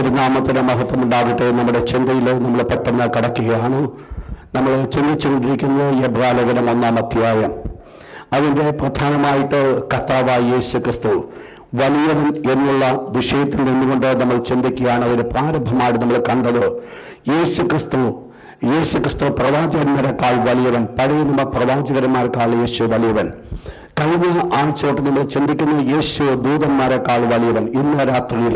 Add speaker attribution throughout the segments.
Speaker 1: തിരുനാമത്തിന് മഹത്വം ഉണ്ടാകട്ടെ. നമ്മുടെ ചിന്തയിൽ നമ്മൾ പെട്ടെന്ന് കടക്കുകയാണ്. നമ്മൾ ചിന്തിച്ചുകൊണ്ടിരിക്കുന്നത് എബ്രായലേഖനം 1-ാം അധ്യായം. അതിൻ്റെ പ്രധാനമായിട്ട് കർത്താവായ യേശു ക്രിസ്തു വലിയവൻ എന്നുള്ള വിഷയത്തിൽ നിന്നുകൊണ്ട് നമ്മൾ ചിന്തിക്കുകയാണ്. അതിന് പ്രാരംഭമായിട്ട് നമ്മൾ കണ്ടത് യേശു ക്രിസ്തു പ്രവാചകന്മാരെക്കാൾ വലിയവൻ, പഴയ നിയമ പ്രവാചകന്മാരെക്കാൾ യേശു വലിയവൻ. കഴിഞ്ഞ ആഴ്ചയോട്ട് നമ്മൾ ചിന്തിക്കുന്ന യേശു ദൂതന്മാരെക്കാൾ വലിയവൻ. ഇന്ന് രാത്രിയിൽ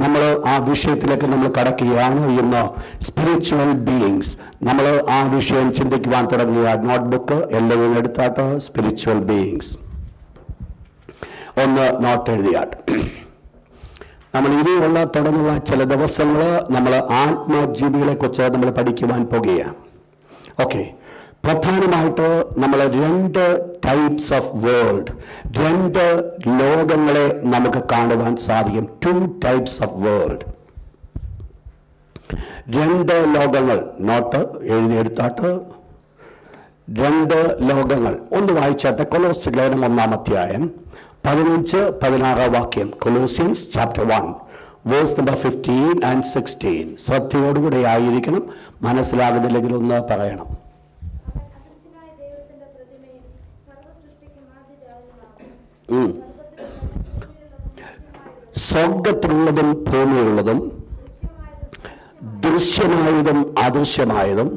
Speaker 1: നമ്മൾ ആ വിഷയത്തിലേക്ക് നമ്മൾ കടക്കുകയാണ്. ഇന്ന് സ്പിരിച്വൽ ബീയിങ്സ് നമ്മൾ ആ വിഷയം ചിന്തിക്കുവാൻ തുടങ്ങിയ നോട്ട്ബുക്ക് എല്ലാവരും എടുത്താട്ട് സ്പിരിച്വൽ ബീയിങ്സ് ഒന്ന് നോട്ട് എഴുതിയാട്ട്. നമ്മൾ ഇനിയുള്ള തുടർന്നുള്ള ചില ദിവസങ്ങൾ നമ്മൾ ആത്മജീവികളെ കുറിച്ച് നമ്മൾ പഠിക്കുവാൻ പോകുകയാണ്. ഓക്കെ, പ്രധാനമായിട്ട് നമ്മൾ 2 ടൈപ്സ് ഓഫ് വേൾഡ്, 2 ലോകങ്ങളെ നമുക്ക് കാണുവാൻ സാധിക്കും. 2 ടൈപ്സ് ഓഫ് വേൾഡ്, 2 ലോകങ്ങൾ. നോട്ട് എഴുതിയെടുത്താട്ട് 2 ലോകങ്ങൾ. ഒന്ന് വായിച്ചാട്ടെ. കൊലോസ്യർ ലേഖനം 1-ാം അധ്യായം 15-16 വാക്യം. Colossians chapter 1 verse number 15 and 16. ശ്രദ്ധയോടുകൂടെ ആയിരിക്കണം. മനസ്സിലാകുന്നില്ലെങ്കിൽ ഒന്ന് പറയണം. സ്വർഗത്തിലുള്ളതും ഭൂമിയിലുള്ളതും ദൃശ്യമായതും അദൃശ്യമായതും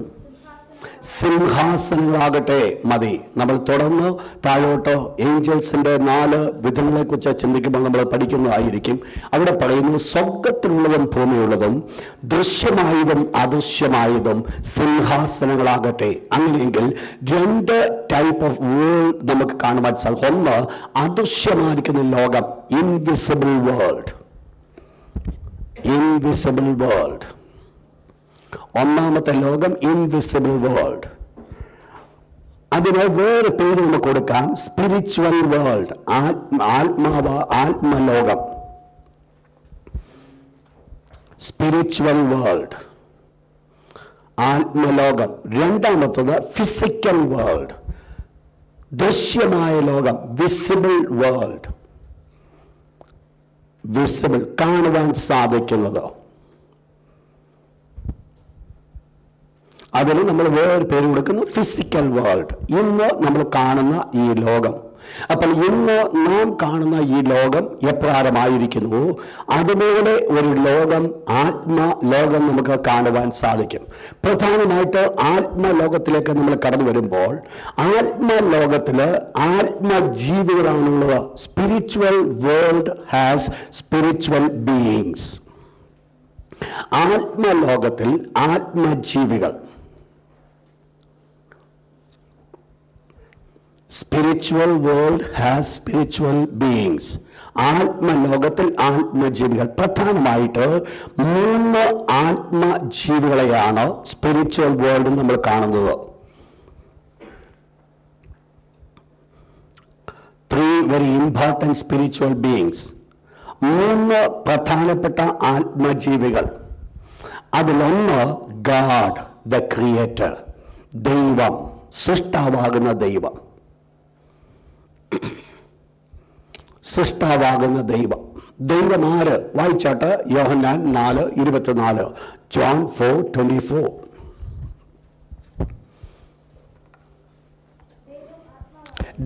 Speaker 1: സിംഹാസനങ്ങളാകട്ടെ മതി. നമ്മൾ തുടർന്ന് താഴോട്ട് ഏഞ്ചൽസിന്റെ 4 വിധങ്ങളെ കുറിച്ച് ചിന്തിക്കുമ്പോൾ നമ്മൾ പഠിക്കുന്നതായിരിക്കും. അവിടെ പറയുന്നു സ്വർഗത്തിലുള്ളതും ഭൂമിയുള്ളതും ദൃശ്യമായതും അദൃശ്യമായതും സിംഹാസനങ്ങളാകട്ടെ. അങ്ങനെയെങ്കിൽ 2 ടൈപ്പ് ഓഫ് വേൾഡ് നമുക്ക് കാണുവാൻ സാധിക്കും. ഒന്ന്, അദൃശ്യമായിരിക്കുന്ന ലോകം, ഇൻവിസിബിൾ വേൾഡ്. ഇൻവിസിബിൾ വേൾഡ്, ഒന്നാമത്തെ ലോകം ഇൻവിസിബിൾ വേൾഡ്. അതിന് വേറെ പേര് നമുക്ക് കൊടുക്കാം, സ്പിരിച്വൽ വേൾഡ്, ആത്മലോകം, സ്പിരിച്വൽ വേൾഡ്, ആത്മലോകം. രണ്ടാമത്തത് ഫിസിക്കൽ വേൾഡ്, ദൃശ്യമായ ലോകം, വിസിബിൾ വേൾഡ്, വിസിബിൾ, കാണുവാൻ സാധിക്കുന്നത്. അതിന് നമ്മൾ വേറെ പേര് കൊടുക്കുന്നു ഫിസിക്കൽ വേൾഡ്. ഇന്ന് നമ്മൾ കാണുന്ന ഈ ലോകം. അപ്പോൾ ഇന്ന് നാം കാണുന്ന ഈ ലോകം എപ്രകാരമായിരിക്കുന്നു, അതുപോലെ ഒരു ലോകം, ആത്മലോകം നമുക്ക് കാണുവാൻ സാധിക്കും. പ്രധാനമായിട്ട് ആത്മലോകത്തിലേക്ക് നമ്മൾ കടന്നു വരുമ്പോൾ ആത്മലോകത്തിൽ ആത്മജീവികളാണുള്ളത്. Spiritual world has spiritual beings. ആത്മലോകത്തിൽ ആത്മജീവികൾ, spiritual world has spiritual beings. ആത്മലോകത്തിൽ ആത്മജീവികൾ. പ്രധാനമായിട്ട് 3 ആത്മജീവികളെയാണ് സ്പിരിച്വൽ വേൾഡിൽ നമ്മൾ കാണുന്നത്. 3 വെരി ഇമ്പോർട്ടൻറ്റ് സ്പിരിച്വൽ ബീയിങ്സ്. 3 പ്രധാനപ്പെട്ട ആത്മജീവികൾ. അതിലൊന്ന് ഗാഡ് ദ ക്രിയേറ്റർ, ദൈവം, സൃഷ്ടാവാകുന്ന ദൈവം, സൃഷ്ടാവാകുന്ന ദൈവം. ദൈവം ആര്? വായിച്ചാട്ട് യോഹന്നാൻ 4:24, ജോൺ 4:24.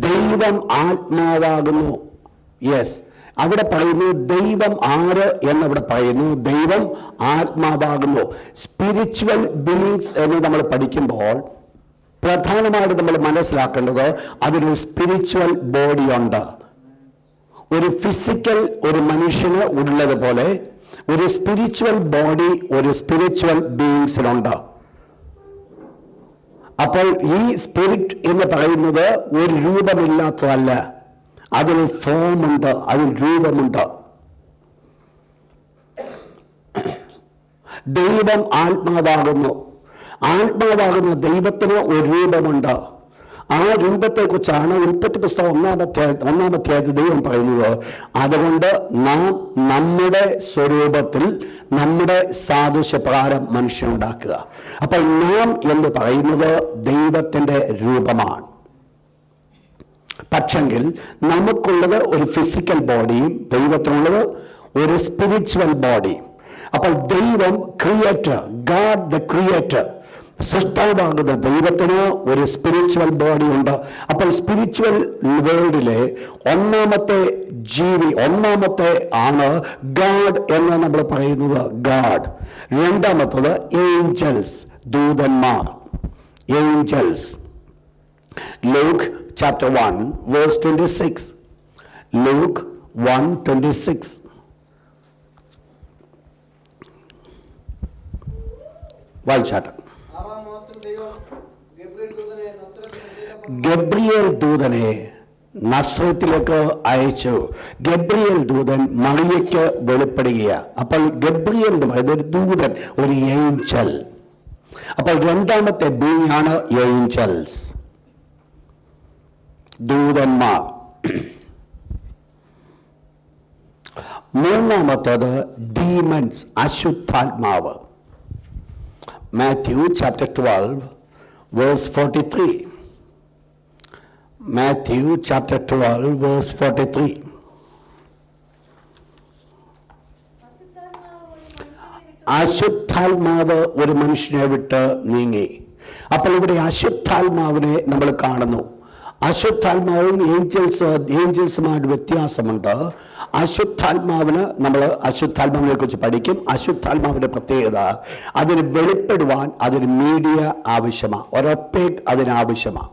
Speaker 1: ദൈവം ആത്മാവാകുന്നു. യെസ്, അവിടെ പറയുന്നു ദൈവം ആര് എന്നവിടെ പറയുന്നു, ദൈവം ആത്മാവാകുന്നു. സ്പിരിച്വൽ ബീയിങ്സ് എന്ന് നമ്മൾ പഠിക്കുമ്പോൾ പ്രധാനമായിട്ട് നമ്മൾ മനസ്സിലാക്കേണ്ടത് അതിനൊരു സ്പിരിച്വൽ ബോഡി ഉണ്ട്. ഒരു ഫിസിക്കൽ ഒരു മനുഷ്യന് ഉള്ളതുപോലെ ഒരു സ്പിരിച്വൽ ബോഡി ഒരു സ്പിരിച്വൽ ബീയിങ്സിനുണ്ട്. അപ്പോൾ ഈ സ്പിരിറ്റ് എന്ന് പറയുന്നത് ഒരു രൂപമില്ലാത്തതല്ല, അതിന് ഫോമുണ്ട്, അതിന് രൂപമുണ്ട്. ദൈവം ആത്മാവാകുന്നു. ആത്മാവാകുന്ന ദൈവത്തിന് ഒരു രൂപമുണ്ട്. ആ രൂപത്തെക്കുറിച്ചാണ് ഉൽപ്പത്തി പുസ്തകം 1-ാം അധ്യായത്തിൽ ദൈവം പറയുന്നത്. അതുകൊണ്ട് നാം നമ്മുടെ സ്വരൂപത്തിൽ നമ്മുടെ സാദൃശ്യപ്രകാരം മനുഷ്യനുണ്ടാക്കുക. അപ്പോൾ നാം എന്ന് പറയുന്നത് ദൈവത്തിൻ്റെ രൂപമാണ്. പക്ഷെങ്കിൽ നമുക്കുള്ളത് ഒരു ഫിസിക്കൽ ബോഡിയും ദൈവത്തിനുള്ളത് ഒരു സ്പിരിച്വൽ ബോഡിയും. അപ്പോൾ ദൈവം ക്രിയേറ്റർ, ഗാഡ് ദ ക്രിയേറ്റർ, സൃഷ്ടാവാകുന്ന ദൈവത്തിന് ഒരു സ്പിരിച്വൽ ബോഡി ഉണ്ട്. അപ്പോൾ സ്പിരിച്വൽ വേൾഡിലെ ഒന്നാമത്തെ ജീവി, ഒന്നാമത്തെ ആണ് ഗാഡ് എന്ന് നമ്മൾ പറയുന്നത് ഗാഡ്. രണ്ടാമത്തത് ഏഞ്ചൽസ്, ദൂതന്മാർ, angels. Luke chapter 1 verse 26. Luke 1:26. വായിച്ചാട്ടെ. ഗബ്രിയേൽ ദൂതനെ നസ്രത്തിലേക്ക് അയച്ചു. ഗബ്രിയേൽ ദൂതൻ മറിയയ്ക്ക് വെളിപ്പെടുകയാണ്. അപ്പോൾ ഗബ്രിയേൽ എന്ന് പറയുന്നത് ഒരു ദൂതൻ, ഒരു ഏഞ്ചൽ. അപ്പോൾ രണ്ടാമത്തെ ബീയാണ് ഏഞ്ചൽസ്, ദൂതന്മാർ. മൂന്നാമത്തേത് ഡീമൻസ്, അശുദ്ധാത്മാവ്. Matthew chapter 12 verse 43. Matthew chapter 12 verse 43. അശുദ്ധാത്മാവ് ഒരു മനുഷ്യനെ വിട്ട് നീങ്ങി. അപ്പോൾ ഇവിടെ അശുദ്ധാത്മാവിനെ നമ്മൾ കാണുന്നു. അശുദ്ധാത്മാവും ഏഞ്ചൽസുമായിട്ട് വ്യത്യാസമുണ്ട്. അശുദ്ധാത്മാവിന് നമ്മൾ അശുദ്ധാത്മാവിനെ കുറിച്ച് പഠിക്കും. അശുദ്ധാത്മാവിൻ്റെ പ്രത്യേകത, അതിന് വെളിപ്പെടുവാൻ അതിന് മീഡിയ ആവശ്യമാണ്, ഒരൊപ്പേക്ക് അതിനാവശ്യമാണ്.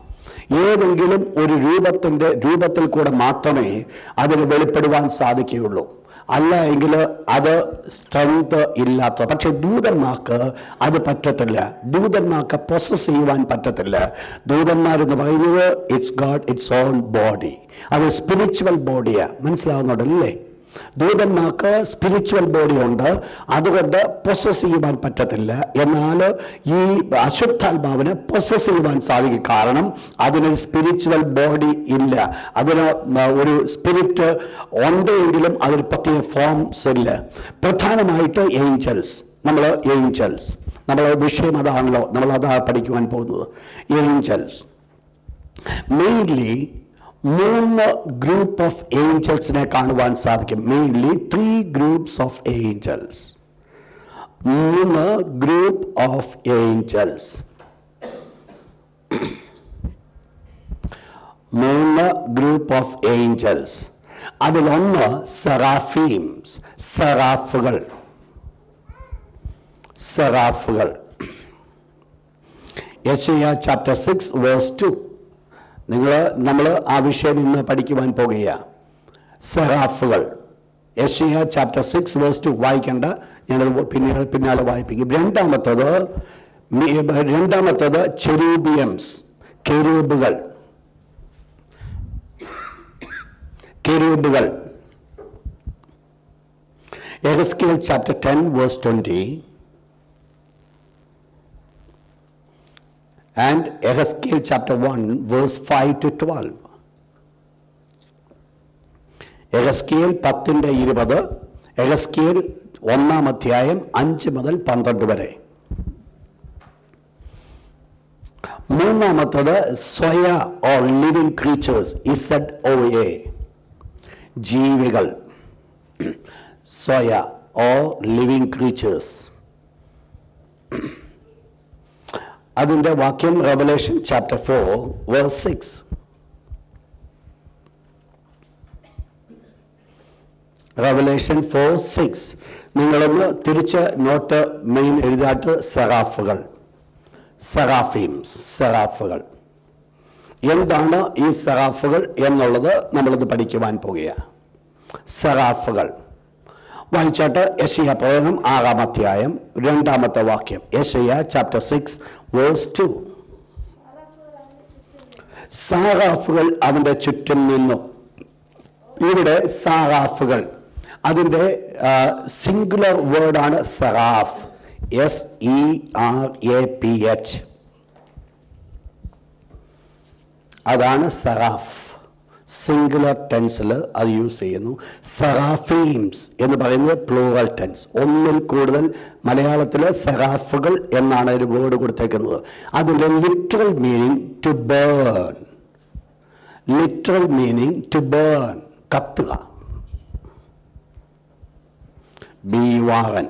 Speaker 1: ഏതെങ്കിലും ഒരു രൂപത്തിൽ കൂടെ മാത്രമേ അതിന് വെളിപ്പെടുവാൻ സാധിക്കുകയുള്ളൂ. അല്ല എങ്കിൽ അത് സ്ട്രെങ്ത് ഇല്ലാത്ത. പക്ഷെ ദൂതന്മാർക്ക് അത് പറ്റത്തില്ല. ദൂതന്മാർക്ക് പ്രൊസസ് ചെയ്യുവാൻ പറ്റത്തില്ല. ദൂതന്മാരെന്ന് പറയുന്നത് it's God it's on body, അത് സ്പിരിച്വൽ ബോഡിയാണ്. മനസ്സിലാവുന്നുണ്ടല്ലേ? ദൂതന്മാർക്ക് സ്പിരിച്വൽ ബോഡി ഉണ്ട്, അതുകൊണ്ട് പ്രൊസസ് ചെയ്യുവാൻ പറ്റത്തില്ല. എന്നാൽ ഈ അശുദ്ധാത്മാവിന് പ്രൊസസ് ചെയ്യുവാൻ സാധിക്കും. കാരണം അതിനൊരു സ്പിരിച്വൽ ബോഡി ഇല്ല. അതിന് ഒരു സ്പിരിറ്റ് ഉണ്ടെങ്കിലും അതിന് പ്രത്യേക ഫോംസ് ഇല്ല. പ്രധാനമായിട്ട് ഏഞ്ചൽസ്, നമ്മളെ വിഷയം അതാണല്ലോ, നമ്മൾ അതാ പഠിക്കുവാൻ പോകുന്നത്. ഏഞ്ചൽസ് മെയിൻലി 3 ഗ്രൂപ്പ് ഓഫ് ഏഞ്ചൽസിനെ കാണുവാൻ സാധിക്കും. Mainly 3 groups of angels. 3 group of angels. 3 group of angels. അതിലൊന്ന് സെറാഫീംസ്, സെറാഫുകൾ. യെശയ്യാ chapter 6 verse 2. നമ്മൾ ആ വിഷയം ഇന്ന് പഠിക്കുവാൻ പോകുകയാണ്. സെറാഫുകൾ. യെശയ്യാ chapter 6 verse 2 വായിക്കേണ്ട, ഞാനത് പിന്നാലെ വായിപ്പിക്കും. രണ്ടാമത്തത് ചെരൂബിയംസ്, കെരൂബുകൾ. എഹെസ്കേൽ chapter 10 verse 20 and Ezekiel chapter 1 verse 5 to 12. Ezekiel 10:20, Ezekiel 1 അധ്യായം 5 മുതൽ 12 വരെ. മൂന്നാമത്തത് soya or living creatures, ZOA, ജീവികൾ. Soya or living creatures. അതിൻ്റെ വാക്യം റെവലേഷൻ chapter 4 verse 6. റെവലേഷൻ 4:6. നിങ്ങളൊന്ന് തിരിച്ച് നോട്ട് മെയിൻ എഴുതാട്ട്. സെറാഫുകൾ, സെറാഫുകൾ. എന്താണ് ഈ സെറാഫുകൾ എന്നുള്ളത് നമ്മളിത് പഠിക്കുവാൻ പോകുകയാണ്. സെറാഫുകൾ വായിച്ചാട്ട്. യെശയ്യാ പ്രവചനം 6 അധ്യായം 2 വാക്യം. യെശയ്യാ chapter 6 verse 2. സാറാഫുകൾ അവൻ്റെ ചുറ്റും നിന്നു. ഇവിടെ സാറാഫുകൾ, അതിൻ്റെ സിംഗുലർ വേർഡാണ് സെറാഫ്, SERAPH. അതാണ് സെറാഫ്. സിംഗുലർ ടെൻസിൽ അത് യൂസ് ചെയ്യുന്നു. സെറാഫീംസ് എന്ന് പറയുന്നത് പ്ലൂറൽ ടെൻസ്, ഒന്നിൽ കൂടുതൽ. മലയാളത്തിൽ സെറാഫുകൾ എന്നാണ് ഒരു വേർഡ് കൊടുത്തേക്കുന്നത്. അതിൻ്റെ ലിറ്ററൽ മീനിങ് ടു ബേൺ, കത്തുക. ബിവാഹൻ.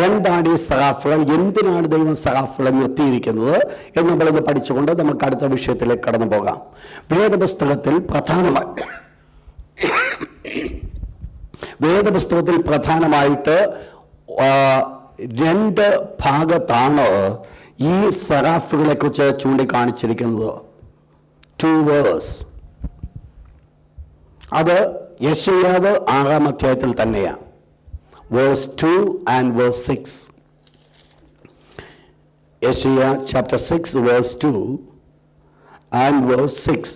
Speaker 1: എന്താണ് ഈ സഖാഫുകൾ? എന്തിനാണ് ദൈവം സഖാഫുകളെ നിർത്തിയിരിക്കുന്നത് എന്ന് നമ്മളിന്ന് പഠിച്ചുകൊണ്ട് നമുക്ക് അടുത്ത വിഷയത്തിലേക്ക് കടന്നു പോകാം. വേദപുസ്തകത്തിൽ പ്രധാനമായിട്ട് രണ്ട് ഭാഗത്താണ് ഈ സഖാഫുകളെ കുറിച്ച് ചൂണ്ടിക്കാണിച്ചിരിക്കുന്നത്. 2 വേഴ്സ്. അത് യെശയ്യാവ് 6-ാം അധ്യായത്തിൽ തന്നെയാണ്. Verse 2 and verse 6. Isaiah chapter 6 verse 2 and verse 6.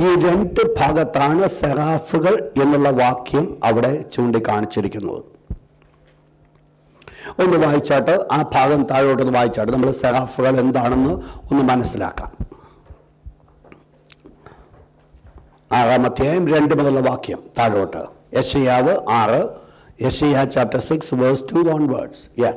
Speaker 1: ഈ രണ്ട് ഭാഗത്താണ് സെറാഫുകൾ എന്നുള്ള വാക്യം അവിടെ ചൂണ്ടിക്കാണിച്ചിരിക്കുന്നത്. ഒന്ന് വായിച്ചാട്ട് ആ ഭാഗം താഴോട്ടൊന്ന് വായിച്ചാട്ട് നമ്മൾ സെറാഫുകൾ എന്താണെന്ന് ഒന്ന് മനസ്സിലാക്കാം. 6-ാം അധ്യായം 2 മുതലുള്ള വാക്യം താഴോട്ട്. യെശയ്യാവ് 6, Isaiah chapter 6 verse 2 onwards. Yeah.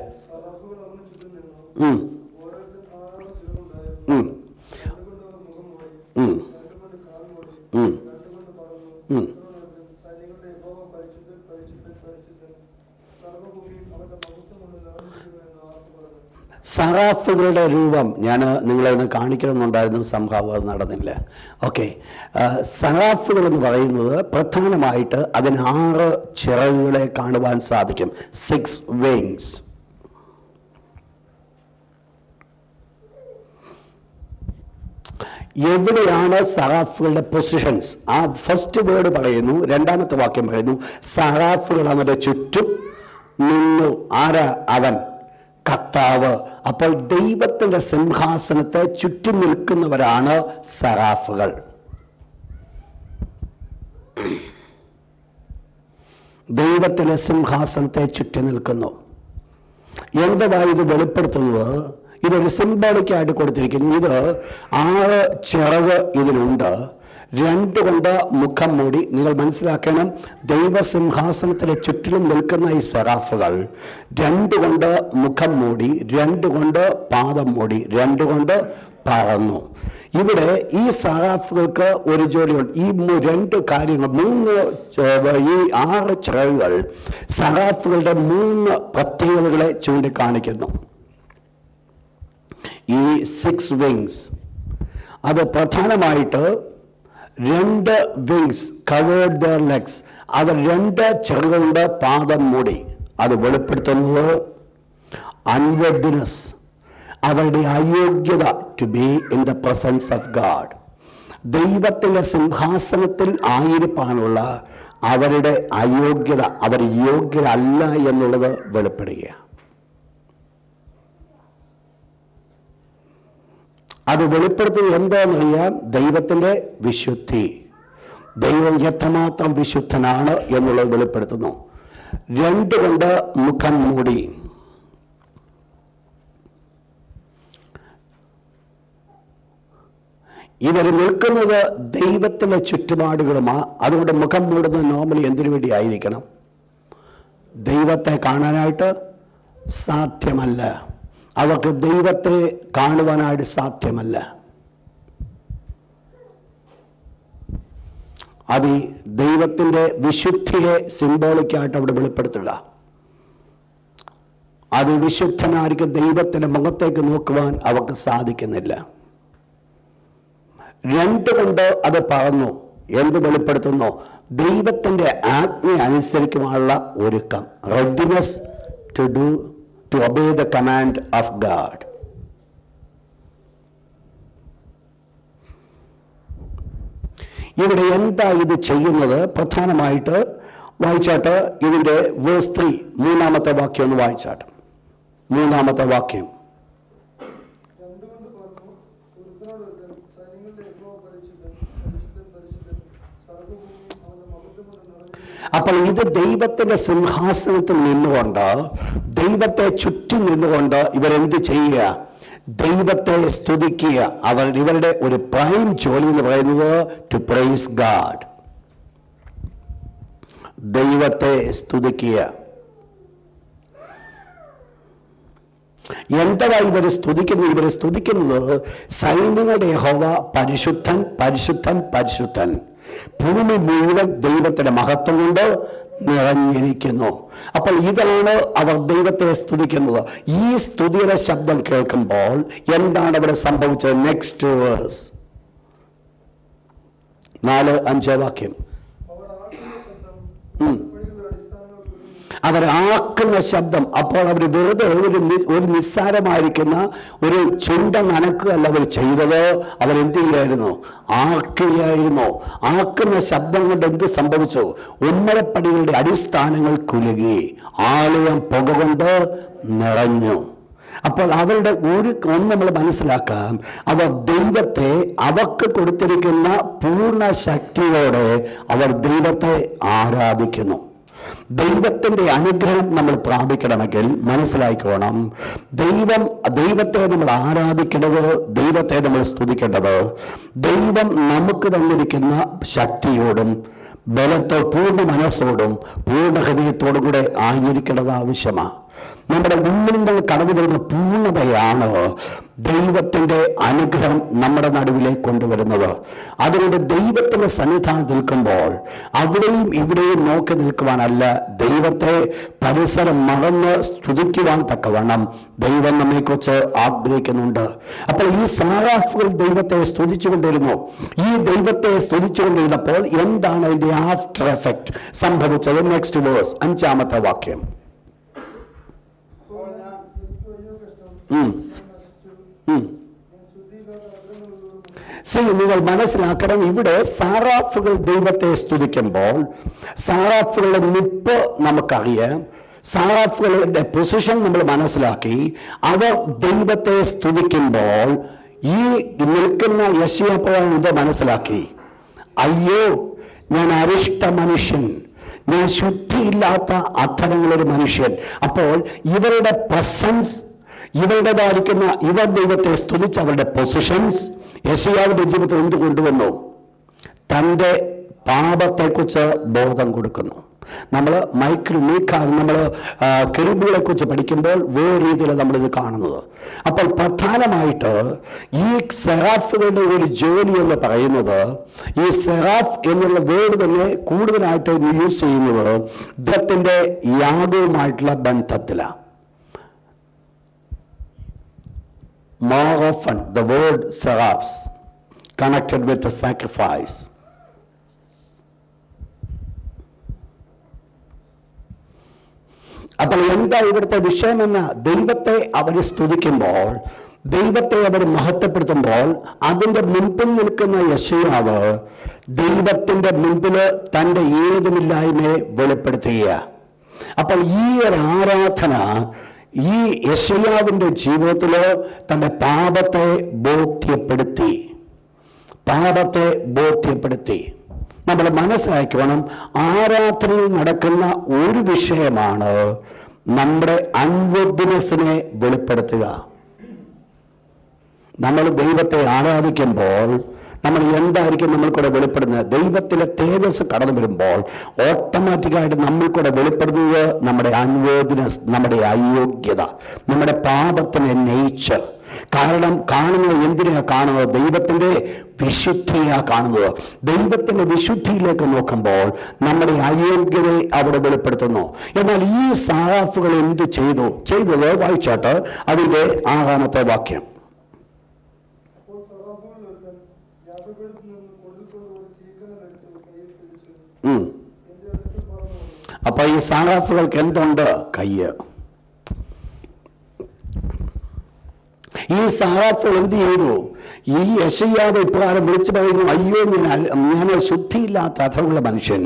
Speaker 1: സറാഫുകളുടെ രൂപം ഞാൻ നിങ്ങളെ ഒന്ന് കാണിക്കണമെന്നുണ്ടായിരുന്നു, സംഭവം അത് നടന്നില്ല. ഓക്കെ, സറാഫുകൾ എന്ന് പറയുന്നത് പ്രധാനമായിട്ട് അതിന് 6 ചിറകുകളെ കാണുവാൻ സാധിക്കും. 6 wings. എവിടെയാണ് സറാഫുകളുടെ പൊസിഷൻസ്? ആ ഫസ്റ്റ് വേർഡ് പറയുന്നു, രണ്ടാമത്തെ വാക്യം പറയുന്നു സറാഫുകൾ അവരുടെ ചുറ്റും നിന്നു. ആരാ? അവൻ കർത്താവ്. അപ്പോൾ ദൈവത്തിൻ്റെ സിംഹാസനത്തെ ചുറ്റി നിൽക്കുന്നവരാണ് സറാഫുകൾ. ദൈവത്തിൻ്റെ സിംഹാസനത്തെ ചുറ്റി നിൽക്കുന്നു. എന്താണ് ഇത് വെളിപ്പെടുത്തുന്നത്? ഇതൊരു സിംബോളിക്കായിട്ട് കൊടുത്തിരിക്കുന്നു. ഇത് 6 ചിറക് ഇതിനുണ്ട്. 2 കൊണ്ട് മുഖം മൂടി. നിങ്ങൾ മനസ്സിലാക്കണം, ദൈവസിംഹാസനത്തിന് ചുറ്റിലും നിൽക്കുന്ന ഈ സെറാഫുകൾ 2 കൊണ്ട് മുഖം മൂടി, 2 കൊണ്ട് പാദം മൂടി, 2 കൊണ്ട് പറന്നു. ഇവിടെ ഈ സെറാഫുകൾക്ക് ഒരു ജോലിയുണ്ട്. ഈ 2 കാര്യങ്ങൾ, ഈ 6 ചിറകുകൾ സെറാഫുകളുടെ 3 പ്രത്യേകതകളെ ചൂണ്ടിക്കാണിക്കുന്നു. ഈ 6 wings അത് പ്രധാനമായിട്ട് 2 wings covered their legs. അവർ 2 ചിറകുകളുടെ പാദം മൂടി. അത് വെളിപ്പെടുത്തുന്നത് അൺവർഡിനെസ്, അവരുടെ അയോഗ്യത, to be in the presence of God. ദൈവത്തിൻ്റെ സിംഹാസനത്തിൽ ആയിരിക്കാനുള്ള അവരുടെ അയോഗ്യത, അവർ യോഗ്യരല്ല എന്നുള്ളത് വെളിപ്പെടുകയാണ്. അത് വെളിപ്പെടുത്തുന്നത് എന്താണെന്നറിയാം? ദൈവത്തിൻ്റെ വിശുദ്ധി, ദൈവം എത്രമാത്രം വിശുദ്ധനാണ് എന്നുള്ളത് വെളിപ്പെടുത്തുന്നു. 2 കൊണ്ട് മുഖം മൂടി. ഇവർ നിൽക്കുന്നത് ദൈവത്തിൻ്റെ ചുറ്റുപാടുകളുമാണ്. അതുകൊണ്ട് മുഖം മൂടുന്നത് നോർമലി എന്തിനു വേണ്ടി ആയിരിക്കണം? ദൈവത്തെ കാണാനായിട്ട് സാധ്യമല്ല. അവർക്ക് ദൈവത്തെ കാണുവാനായിട്ട് സാധ്യമല്ല. അത് ദൈവത്തിൻ്റെ വിശുദ്ധിയെ സിംബോളിക്കായിട്ട് അവിടെ വെളിപ്പെടുത്തുക. അത് വിശുദ്ധനായിരിക്കും. ദൈവത്തിൻ്റെ മുഖത്തേക്ക് നോക്കുവാൻ അവർക്ക് സാധിക്കുന്നില്ല. 2 കൊണ്ട് അത് പറന്നു. എന്ത് വെളിപ്പെടുത്തുന്നു? ദൈവത്തിൻ്റെ ആജ്ഞ അനുസരിക്കുവാനുള്ള ഒരുക്കം, readiness to obey the command of God. ഇവിടെ എന്താ ഇത് ചെയ്യുന്നത്? പ്രധാനമായിട്ട് വായിച്ചാട്ട് ഇതിൻ്റെ വേഴ്സ് 3, 3-ാമത്തെ വാക്യം ഒന്ന് വായിച്ചാട്ട്. 3-ാമത്തെ വാക്യം. അപ്പോൾ ഇത് ദൈവത്തിൻ്റെ സിംഹാസനത്തിൽ നിന്നുകൊണ്ട്, ദൈവത്തെ ചുറ്റി നിന്നുകൊണ്ട് ഇവരെന്ത് ചെയ്യുക? ദൈവത്തെ സ്തുതിക്കുക. ഇവരുടെ ഒരു പ്രൈം ജോലി എന്ന് പറയുന്നത് ടു പ്രൈസ് ഗാഡ്, ദൈവത്തെ സ്തുതിക്കുക. എന്താ ഇവർ സ്തുതിക്കുന്നത്? ഇവരെ സ്തുതിക്കുന്നത് സൈന്യങ്ങളുടെ യഹോവ പരിശുദ്ധൻ, പരിശുദ്ധൻ, പരിശുദ്ധൻ. ഭൂമി മുഴുവൻ ദൈവത്തിന്റെ മഹത്വം കൊണ്ട് നിറഞ്ഞിരിക്കുന്നു. അപ്പോൾ ഇതാണ് അവർ ദൈവത്തെ സ്തുതിക്കുന്നത്. ഈ സ്തുതിയുടെ ശബ്ദം കേൾക്കുമ്പോൾ എന്താണ് അവിടെ സംഭവിച്ചത്? നെക്സ്റ്റ് വേഴ്സ് 4-5 വാക്യം. അവരാക്കുന്ന ശബ്ദം. അപ്പോൾ അവർ വെറുതെ ഒരു നിസ്സാരമായിരിക്കുന്ന ഒരു ചുണ്ട നനക്കുകയല്ല അവർ ചെയ്തത്. അവരെന്ത് ചെയ്യായിരുന്നു? ആക്കുകയായിരുന്നു. ആക്കുന്ന ശബ്ദം കൊണ്ട് എന്ത് സംഭവിച്ചു? ഉമ്മരപ്പടികളുടെ അടിസ്ഥാനങ്ങൾ കുലുങ്ങി, ആലയം പുക കൊണ്ട് നിറഞ്ഞു. അപ്പോൾ അവരുടെ ഒന്ന് നമ്മൾ മനസ്സിലാക്കാം, അവർ ദൈവത്തെ അവർക്ക് കൊടുത്തിരിക്കുന്ന പൂർണ്ണ ശക്തിയോടെ അവർ ദൈവത്തെ ആരാധിക്കുന്നു. ദൈവത്തിൻ്റെ അനുഗ്രഹം നമ്മൾ പ്രാപിക്കണമെങ്കിൽ മനസ്സിലാക്കണം, ദൈവത്തെ നമ്മൾ ആരാധിക്കേണ്ടത്, ദൈവത്തെ നമ്മൾ സ്തുതിക്കേണ്ടത് ദൈവം നമുക്ക് തന്നിരിക്കുന്ന ശക്തിയോടും പൂർണ്ണ മനസ്സോടും പൂർണ്ണ ഹൃദയത്തോടും കൂടെ ആയിരിക്കേണ്ടത് ആവശ്യമാണ്. നമ്മുടെ ഉള്ളിൽ നിന്ന് കടന്നു വരുന്ന പൂർണ്ണതയാണ് ദൈവത്തിൻ്റെ അനുഗ്രഹം നമ്മുടെ നടുവിലേക്ക് കൊണ്ടുവരുന്നത്. അതുകൊണ്ട് ദൈവത്തിൻ്റെ സന്നിധാനത്ത് നിൽക്കുമ്പോൾ അവിടെയും ഇവിടെയും നോക്കി നിൽക്കുവാനല്ല, ദൈവത്തെ പരിസരം മറന്ന് സ്തുതിക്കുവാൻ തക്കവണ്ണം ദൈവം നമ്മെക്കുറിച്ച് ആഗ്രഹിക്കുന്നുണ്ട്. അപ്പോൾ ഈ സാറാഫുകൾ ദൈവത്തെ സ്തുതിച്ചുകൊണ്ടിരുന്നു. ഈ ദൈവത്തെ സ്തുതിച്ചുകൊണ്ടിരുന്നപ്പോൾ എന്താണ് അതിൻ്റെ ആഫ്റ്റർ എഫക്റ്റ് സംഭവിച്ചത്? നെക്സ്റ്റ് വേഴ്സ് 5-ാമത്തെ വാക്യം. നിങ്ങൾ മനസ്സിലാക്കണം, ഇവിടെ സാറാഫുകൾ ദൈവത്തെ സ്തുതിക്കുമ്പോൾ സാറാഫുകളുടെ നിപ്പ് നമുക്കറിയാം, സാറാഫുകളുടെ പൊസിഷൻ നമ്മൾ മനസ്സിലാക്കി. അവർ ദൈവത്തെ സ്തുതിക്കുമ്പോൾ ഈ നിൽക്കുന്ന യെശയ്യാപ്രവാചകൻ ഇത് മനസ്സിലാക്കി, അയ്യോ ഞാൻ അരിഷ്ട മനുഷ്യൻ, ഞാൻ ശുദ്ധിയില്ലാത്ത അധരങ്ങളൊരു മനുഷ്യൻ. അപ്പോൾ ഇവരുടെ പ്രസൻസ്, ഇവരുടേതായിരിക്കുന്ന ഇവർ ദൈവത്തെ സ്തുതിച്ച് അവരുടെ പൊസിഷൻസ് യെശയ്യാവിൻ്റെ ജീവിതത്തിൽ എന്ത് കൊണ്ടുവന്നു? തൻ്റെ പാപത്തെക്കുറിച്ച് ബോധം കൊടുക്കുന്നു. നമ്മൾ നമ്മൾ കെരൂബുകളെക്കുറിച്ച് പഠിക്കുമ്പോൾ വേറെ രീതിയിലാണ് നമ്മളിത് കാണുന്നത്. അപ്പോൾ പ്രധാനമായിട്ട് ഈ സെറാഫുകളുടെ ഒരു ജോലി എന്ന് പറയുന്നത്, ഈ സെറാഫ് എന്നുള്ള വേർഡ് തന്നെ കൂടുതലായിട്ട് യൂസ് ചെയ്യുന്നത് ദൈവത്തിൻ്റെ യാഗവുമായിട്ടുള്ള ബന്ധത്തിലാണ്. More often the word seraphs connected with the sacrifice. അപ്പോൾ എന്താ ഇവിടുത്തെ വിഷയമെന്ന? ദൈവത്തെ അവർ സ്തുതിക്കുമ്പോൾ, ദൈവത്തെ അവർ മഹത്വപ്പെടുത്തുമ്പോൾ അതിൻ്റെ മുൻപിൽ നിൽക്കുന്ന യെശയ്യാവ് ദൈവത്തിൻ്റെ മുൻപിൽ തൻ്റെ ഏതുമില്ലായ്മയെ വെളിപ്പെടുത്തുക. അപ്പോൾ ഈ ഒരു ആരാധന ഈ യെശയ്യാവിൻ്റെ ജീവിതത്തിൽ തൻ്റെ പാപത്തെ ബോധ്യപ്പെടുത്തി. നമ്മൾ മനസ്സിലാക്കണം, ആരാധനയിൽ നടക്കുന്ന ഒരു വിഷയമാണ് നമ്മുടെ അൺവർത്തിനെസ്സിനെ വെളിപ്പെടുത്തുക. നമ്മൾ ദൈവത്തെ ആരാധിക്കുമ്പോൾ നമ്മൾ എന്തായിരിക്കും നമ്മൾക്കൂടെ വെളിപ്പെടുന്നത്? ദൈവത്തിലെ തേജസ് കടന്നു വരുമ്പോൾ ഓട്ടോമാറ്റിക്കായിട്ട് നമ്മൾക്കൂടെ വെളിപ്പെടുന്നത് നമ്മുടെ അൺവേർത്തിനെസ്, നമ്മുടെ അയോഗ്യത, നമ്മുടെ പാപത്തിൻ്റെ നേച്ചർ. കാരണം കാണുന്നത് എന്തിനാണ് കാണുന്നത്? ദൈവത്തിൻ്റെ വിശുദ്ധിയാണ് കാണുന്നത്. ദൈവത്തിൻ്റെ വിശുദ്ധിയിലേക്ക് നോക്കുമ്പോൾ നമ്മുടെ അയോഗ്യതയെ അവിടെ വെളിപ്പെടുത്തുന്നു. എന്നാൽ ഈ സാറാഫുകൾ എന്ത് ചെയ്തത് വായിച്ചാട്ട് അതിൻ്റെ 6-ാമത്തെ വാക്യം. അപ്പൊ ഈ സാറാഫുകൾക്ക് എന്തുണ്ട്? കയ്യ്. ഈ സാറാഫുകൾ എന്ത് ചെയ്തു? ഈ യെശയ്യാവ് ഇപ്രകാരം വിളിച്ചു പറയുന്നു, അയ്യോ ഞാൻ ശുദ്ധിയില്ലാത്ത അധരമുള്ള മനുഷ്യൻ,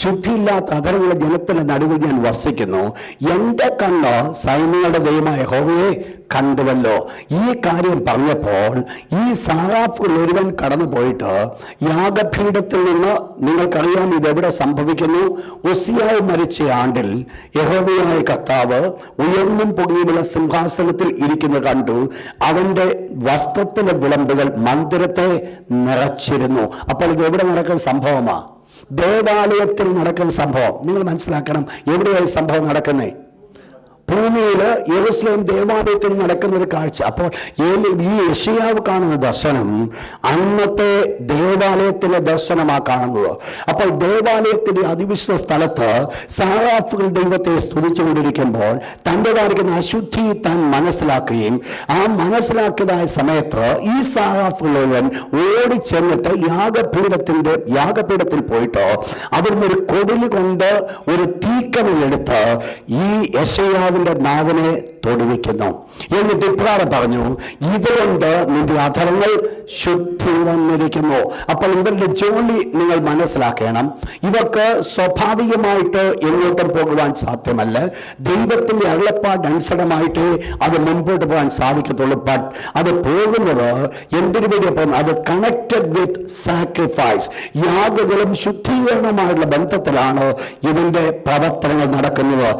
Speaker 1: ശുദ്ധിയില്ലാത്ത അധരമുള്ള ജനത്തിന്റെ നടുവിൽ ഞാൻ വസിക്കുന്നു. എൻ്റെ കണ്ണ് സൈന്യങ്ങളുടെ ദൈവമായ യഹോവയെ കണ്ടുവല്ലോ. ഈ കാര്യം പറഞ്ഞപ്പോൾ ഈ സാറാഫുകൾ ഒരുവൻ കടന്നു പോയിട്ട് യാഗപീഠത്തിൽ നിന്ന്, നിങ്ങൾക്കറിയാം ഇതെവിടെ സംഭവിക്കുന്നു? ഉസ്സിയാവ് മരിച്ച ആണ്ടിൽ യഹോവയായ കർത്താവ് ഉയർന്നും പൊങ്ങിയുമുള്ള സിംഹാസനത്തിൽ ഇരിക്കുന്ന കണ്ടു. അവന്റെ വസ്ത്രത്തിന്റെ വിളമ്പുകൾ മന്ദിരത്തെ നിറച്ചിരുന്നു. അപ്പോൾ ഇത് എവിടെ നടക്കുന്ന സംഭവമാണ്? ദേവാലയത്തിൽ നടക്കുന്ന സംഭവം. നിങ്ങൾ മനസ്സിലാക്കണം, എവിടെയായി സംഭവം നടക്കുന്നേ? ഭൂമിയിൽ യെരൂശലേം ദേവാലയത്തിൽ നടക്കുന്ന ഒരു കാഴ്ച. അപ്പോൾ ഈ യെശയ്യാവ് കാണുന്ന ദർശനം അന്നത്തെ ദേവാലയത്തിലെ ദർശനമാണ് കാണുന്നത്. അപ്പോൾ ദേവാലയത്തിന്റെ അതിവിശുദ്ധ സ്ഥലത്ത് സാറാഫുകൾ ദൈവത്തെ സ്തുതിച്ചുകൊണ്ടിരിക്കുമ്പോൾ തൻ്റെതായിരിക്കുന്ന അശുദ്ധി താൻ മനസ്സിലാക്കുകയും ആ മനസ്സിലാക്കിയതായ സമയത്ത് ഈ സാറാഫുകളവൻ ഓടിച്ചെന്നിട്ട് യാഗപീഠത്തിൽ പോയിട്ട് അവിടുന്ന് ഒരു കൊടില് കൊണ്ട് ഒരു തീക്കനലെടുത്ത് ഈ യെശയ്യാവിന്റെ നാവിനെ തൊടുവിക്കുന്നു. എന്നിട്ട് ഇപ്രകാരം പറഞ്ഞു, ഇതുകൊണ്ട് നിന്റെ അധരങ്ങൾ ശുദ്ധി വന്നിരിക്കുന്നു. അപ്പോൾ ഇവരുടെ ജോലി നിങ്ങൾ മനസ്സിലാക്കണം. ഇവർക്ക് സ്വാഭാവികമായിട്ട് എങ്ങോട്ടും പോകുവാൻ സാധ്യമല്ല. ദൈവത്തിന്റെ അരുളപ്പാടനുസരണമായിട്ട് അത് മുമ്പോട്ട് പോകാൻ സാധിക്കത്തുള്ളൂ. ബട്ട് അത് പോകുന്നത് എന്തിനു വേണ്ടി പോകുന്നത്? അത് കണക്റ്റഡ് വിത്ത് സാക്രിഫൈസ്, യാഗങ്ങളും ശുദ്ധീകരണവുമായുള്ള ബന്ധത്തിലാണ് ഇതിന്റെ പ്രവർത്തനങ്ങൾ നടക്കുന്നത്.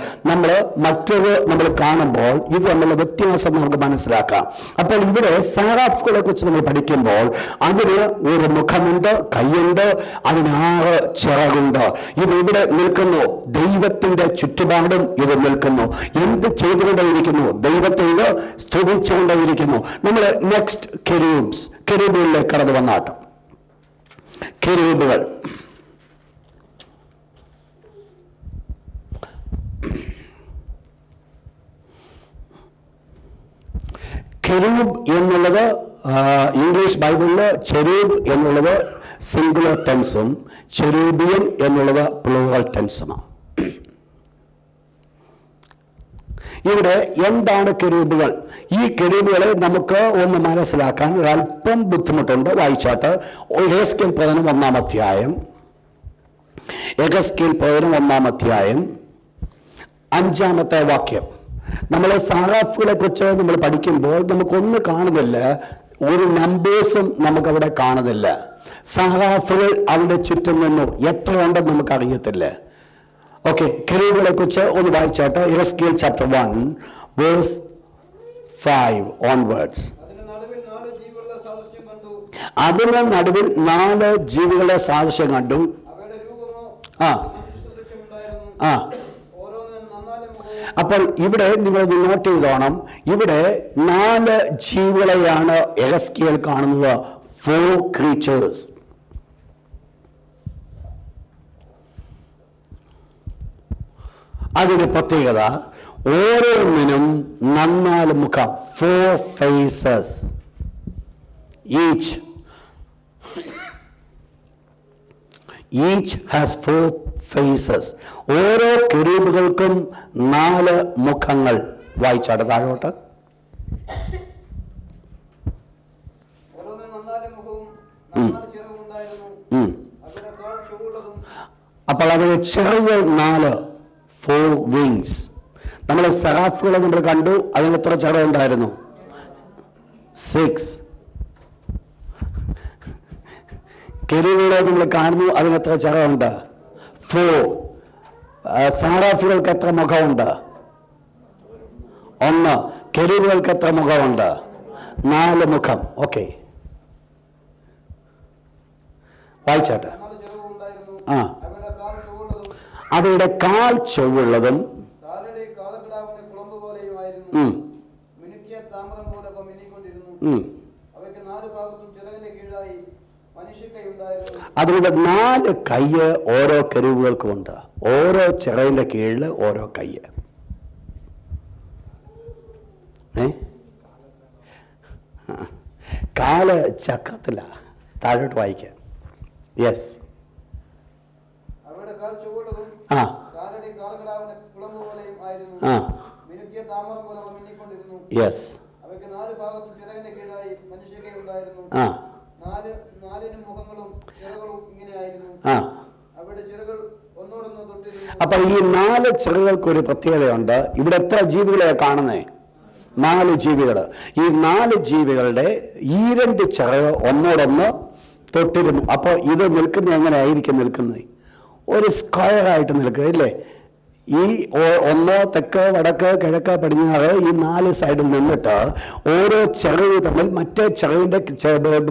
Speaker 1: നമ്മൾ കാണുമ്പോൾ ഇത് തമ്മിലുള്ള വ്യത്യാസം നമുക്ക് മനസ്സിലാക്കാം. അപ്പോൾ ഇവിടെ സാറാഫുകളെ കുറിച്ച് നമ്മൾ പഠിക്കുമ്പോൾ അതിന് ഒരു മുഖമുണ്ട്, കൈയുണ്ട്, അതിന് 6 ചിറകുണ്ട്. ഇത് ഇവിടെ നിൽക്കുന്നു, ദൈവത്തിന്റെ ചുറ്റുപാടും ഇത് നിൽക്കുന്നു. എന്ത് ചെയ്തുകൊണ്ടേയിരിക്കുന്നു? ദൈവത്തെ ഇത് സ്തുതിച്ചുകൊണ്ടേയിരിക്കുന്നു. നമ്മൾ നെക്സ്റ്റ് കെരൂബുകളിലേക്ക് കടന്നു വന്നാട്ടോ. കെരൂബുകൾ കെരൂബ് എന്നുള്ളത് ഇംഗ്ലീഷ് ബൈബിളിൽ ചെരൂബ് എന്നുള്ളത് സിംഗുലർ ടെൻസും ചെരൂബിയൻ എന്നുള്ളത് പ്ലൂറൽ ടെൻസുമാണ്. ഇവിടെ എന്താണ് കെരൂബുകൾ? ഈ കെരൂബുകളെ നമുക്ക് ഒന്ന് മനസ്സിലാക്കാൻ ഒരല്പം ബുദ്ധിമുട്ടുണ്ട്. വായിച്ചാട്ട് യെഹെസ്കേൽ 1 അധ്യായം, യെഹെസ്കേൽ 1 അധ്യായം 5 വാക്യം. നമ്മൾ സാറാഫുകളെ കുറിച്ച് നമ്മൾ പഠിക്കുമ്പോൾ നമുക്കൊന്ന് കാണുന്നില്ല, ഒരു നമ്പേഴ്സും നമുക്കവിടെ കാണുന്നില്ല. സാറാഫുകൾ അവിടെ ചുറ്റും നിന്നു, എത്ര ഉണ്ടെന്ന് നമുക്കറിയത്തില്ല. ഓക്കെ, കെരൂബുകളെ കുറിച്ച് ഒന്ന് വായിച്ചാട്ട് യെഹെസ്കേൽ chapter 1 verse 5 onwards. അതിന് നടുവിൽ 4 ജീവികളുടെ സാദൃശ്യം കണ്ടു. അപ്പോൾ ഇവിടെ നിങ്ങൾ നോട്ട് ചെയ്തോണം, ഇവിടെ 4 ജീവികളെയാണ് യെഹെസ്കേൽ കാണുന്നത്. 4 creatures. അതിന്റെ പ്രത്യേകത, ഓരോന്നിനും 4 മുഖം, 4 faces each has 4 faces. ഓരോ കെരൂബുകൾക്കും 4 മുഖങ്ങൾ. വായിച്ചാട് താഴോട്ട്. അപ്പോൾ അവരുടെ ചിറകുകൾ 4, 4 wings. നമ്മൾ സറാഫുകളെ നമ്മൾ കണ്ടു, അതിന് എത്ര ചിറകുണ്ടായിരുന്നു? 6. കെരൂബുകളെ നമ്മൾ കാണുന്നു, അതിന് എത്ര ചിറകുണ്ട്? 4. സാറാഫുകൾക്ക് എത്ര മുഖമുണ്ട്? 1. കെരൂബുകൾക്ക് എത്ര മുഖമുണ്ട്? 4 മുഖം. ഓക്കെ, വായിച്ചാട്ടെ. അവയുടെ കാൽ ചൊവ്വുള്ളതും അതുകൊണ്ട് 4 കയ്യ് ഓരോ കെരൂബുകൾക്കും ഉണ്ട്. ഓരോ ചിറകിന്റെ കീഴിൽ ഓരോ കയ്യ്. കാല് ചക്രത്തില. താഴോട്ട് വായിക്കാം. യെസ്. യെസ്. അപ്പൊ ഈ 4 ചിറകുകൾക്കൊരു പ്രത്യേകതയുണ്ട്. ഇവിടെ എത്ര ജീവികളെ കാണുന്നേ? 4 ജീവികൾ. ഈ 4 ജീവികളുടെ ഈ 2 ചിറക് ഒന്നോടൊന്ന് തൊട്ടിരുന്നു. അപ്പോൾ ഇത് നിൽക്കുന്നത് എങ്ങനെയായിരിക്കും നിൽക്കുന്നത്? ഒരു സ്ക്വയറായിട്ട് നിൽക്കുക, ഇല്ലേ? ഈ ഒന്ന് തെക്ക് വടക്ക് കിഴക്ക് പടിഞ്ഞാറ് ഈ 4 സൈഡിൽ നിന്നിട്ട് ഓരോ ചിറക് തമ്മിൽ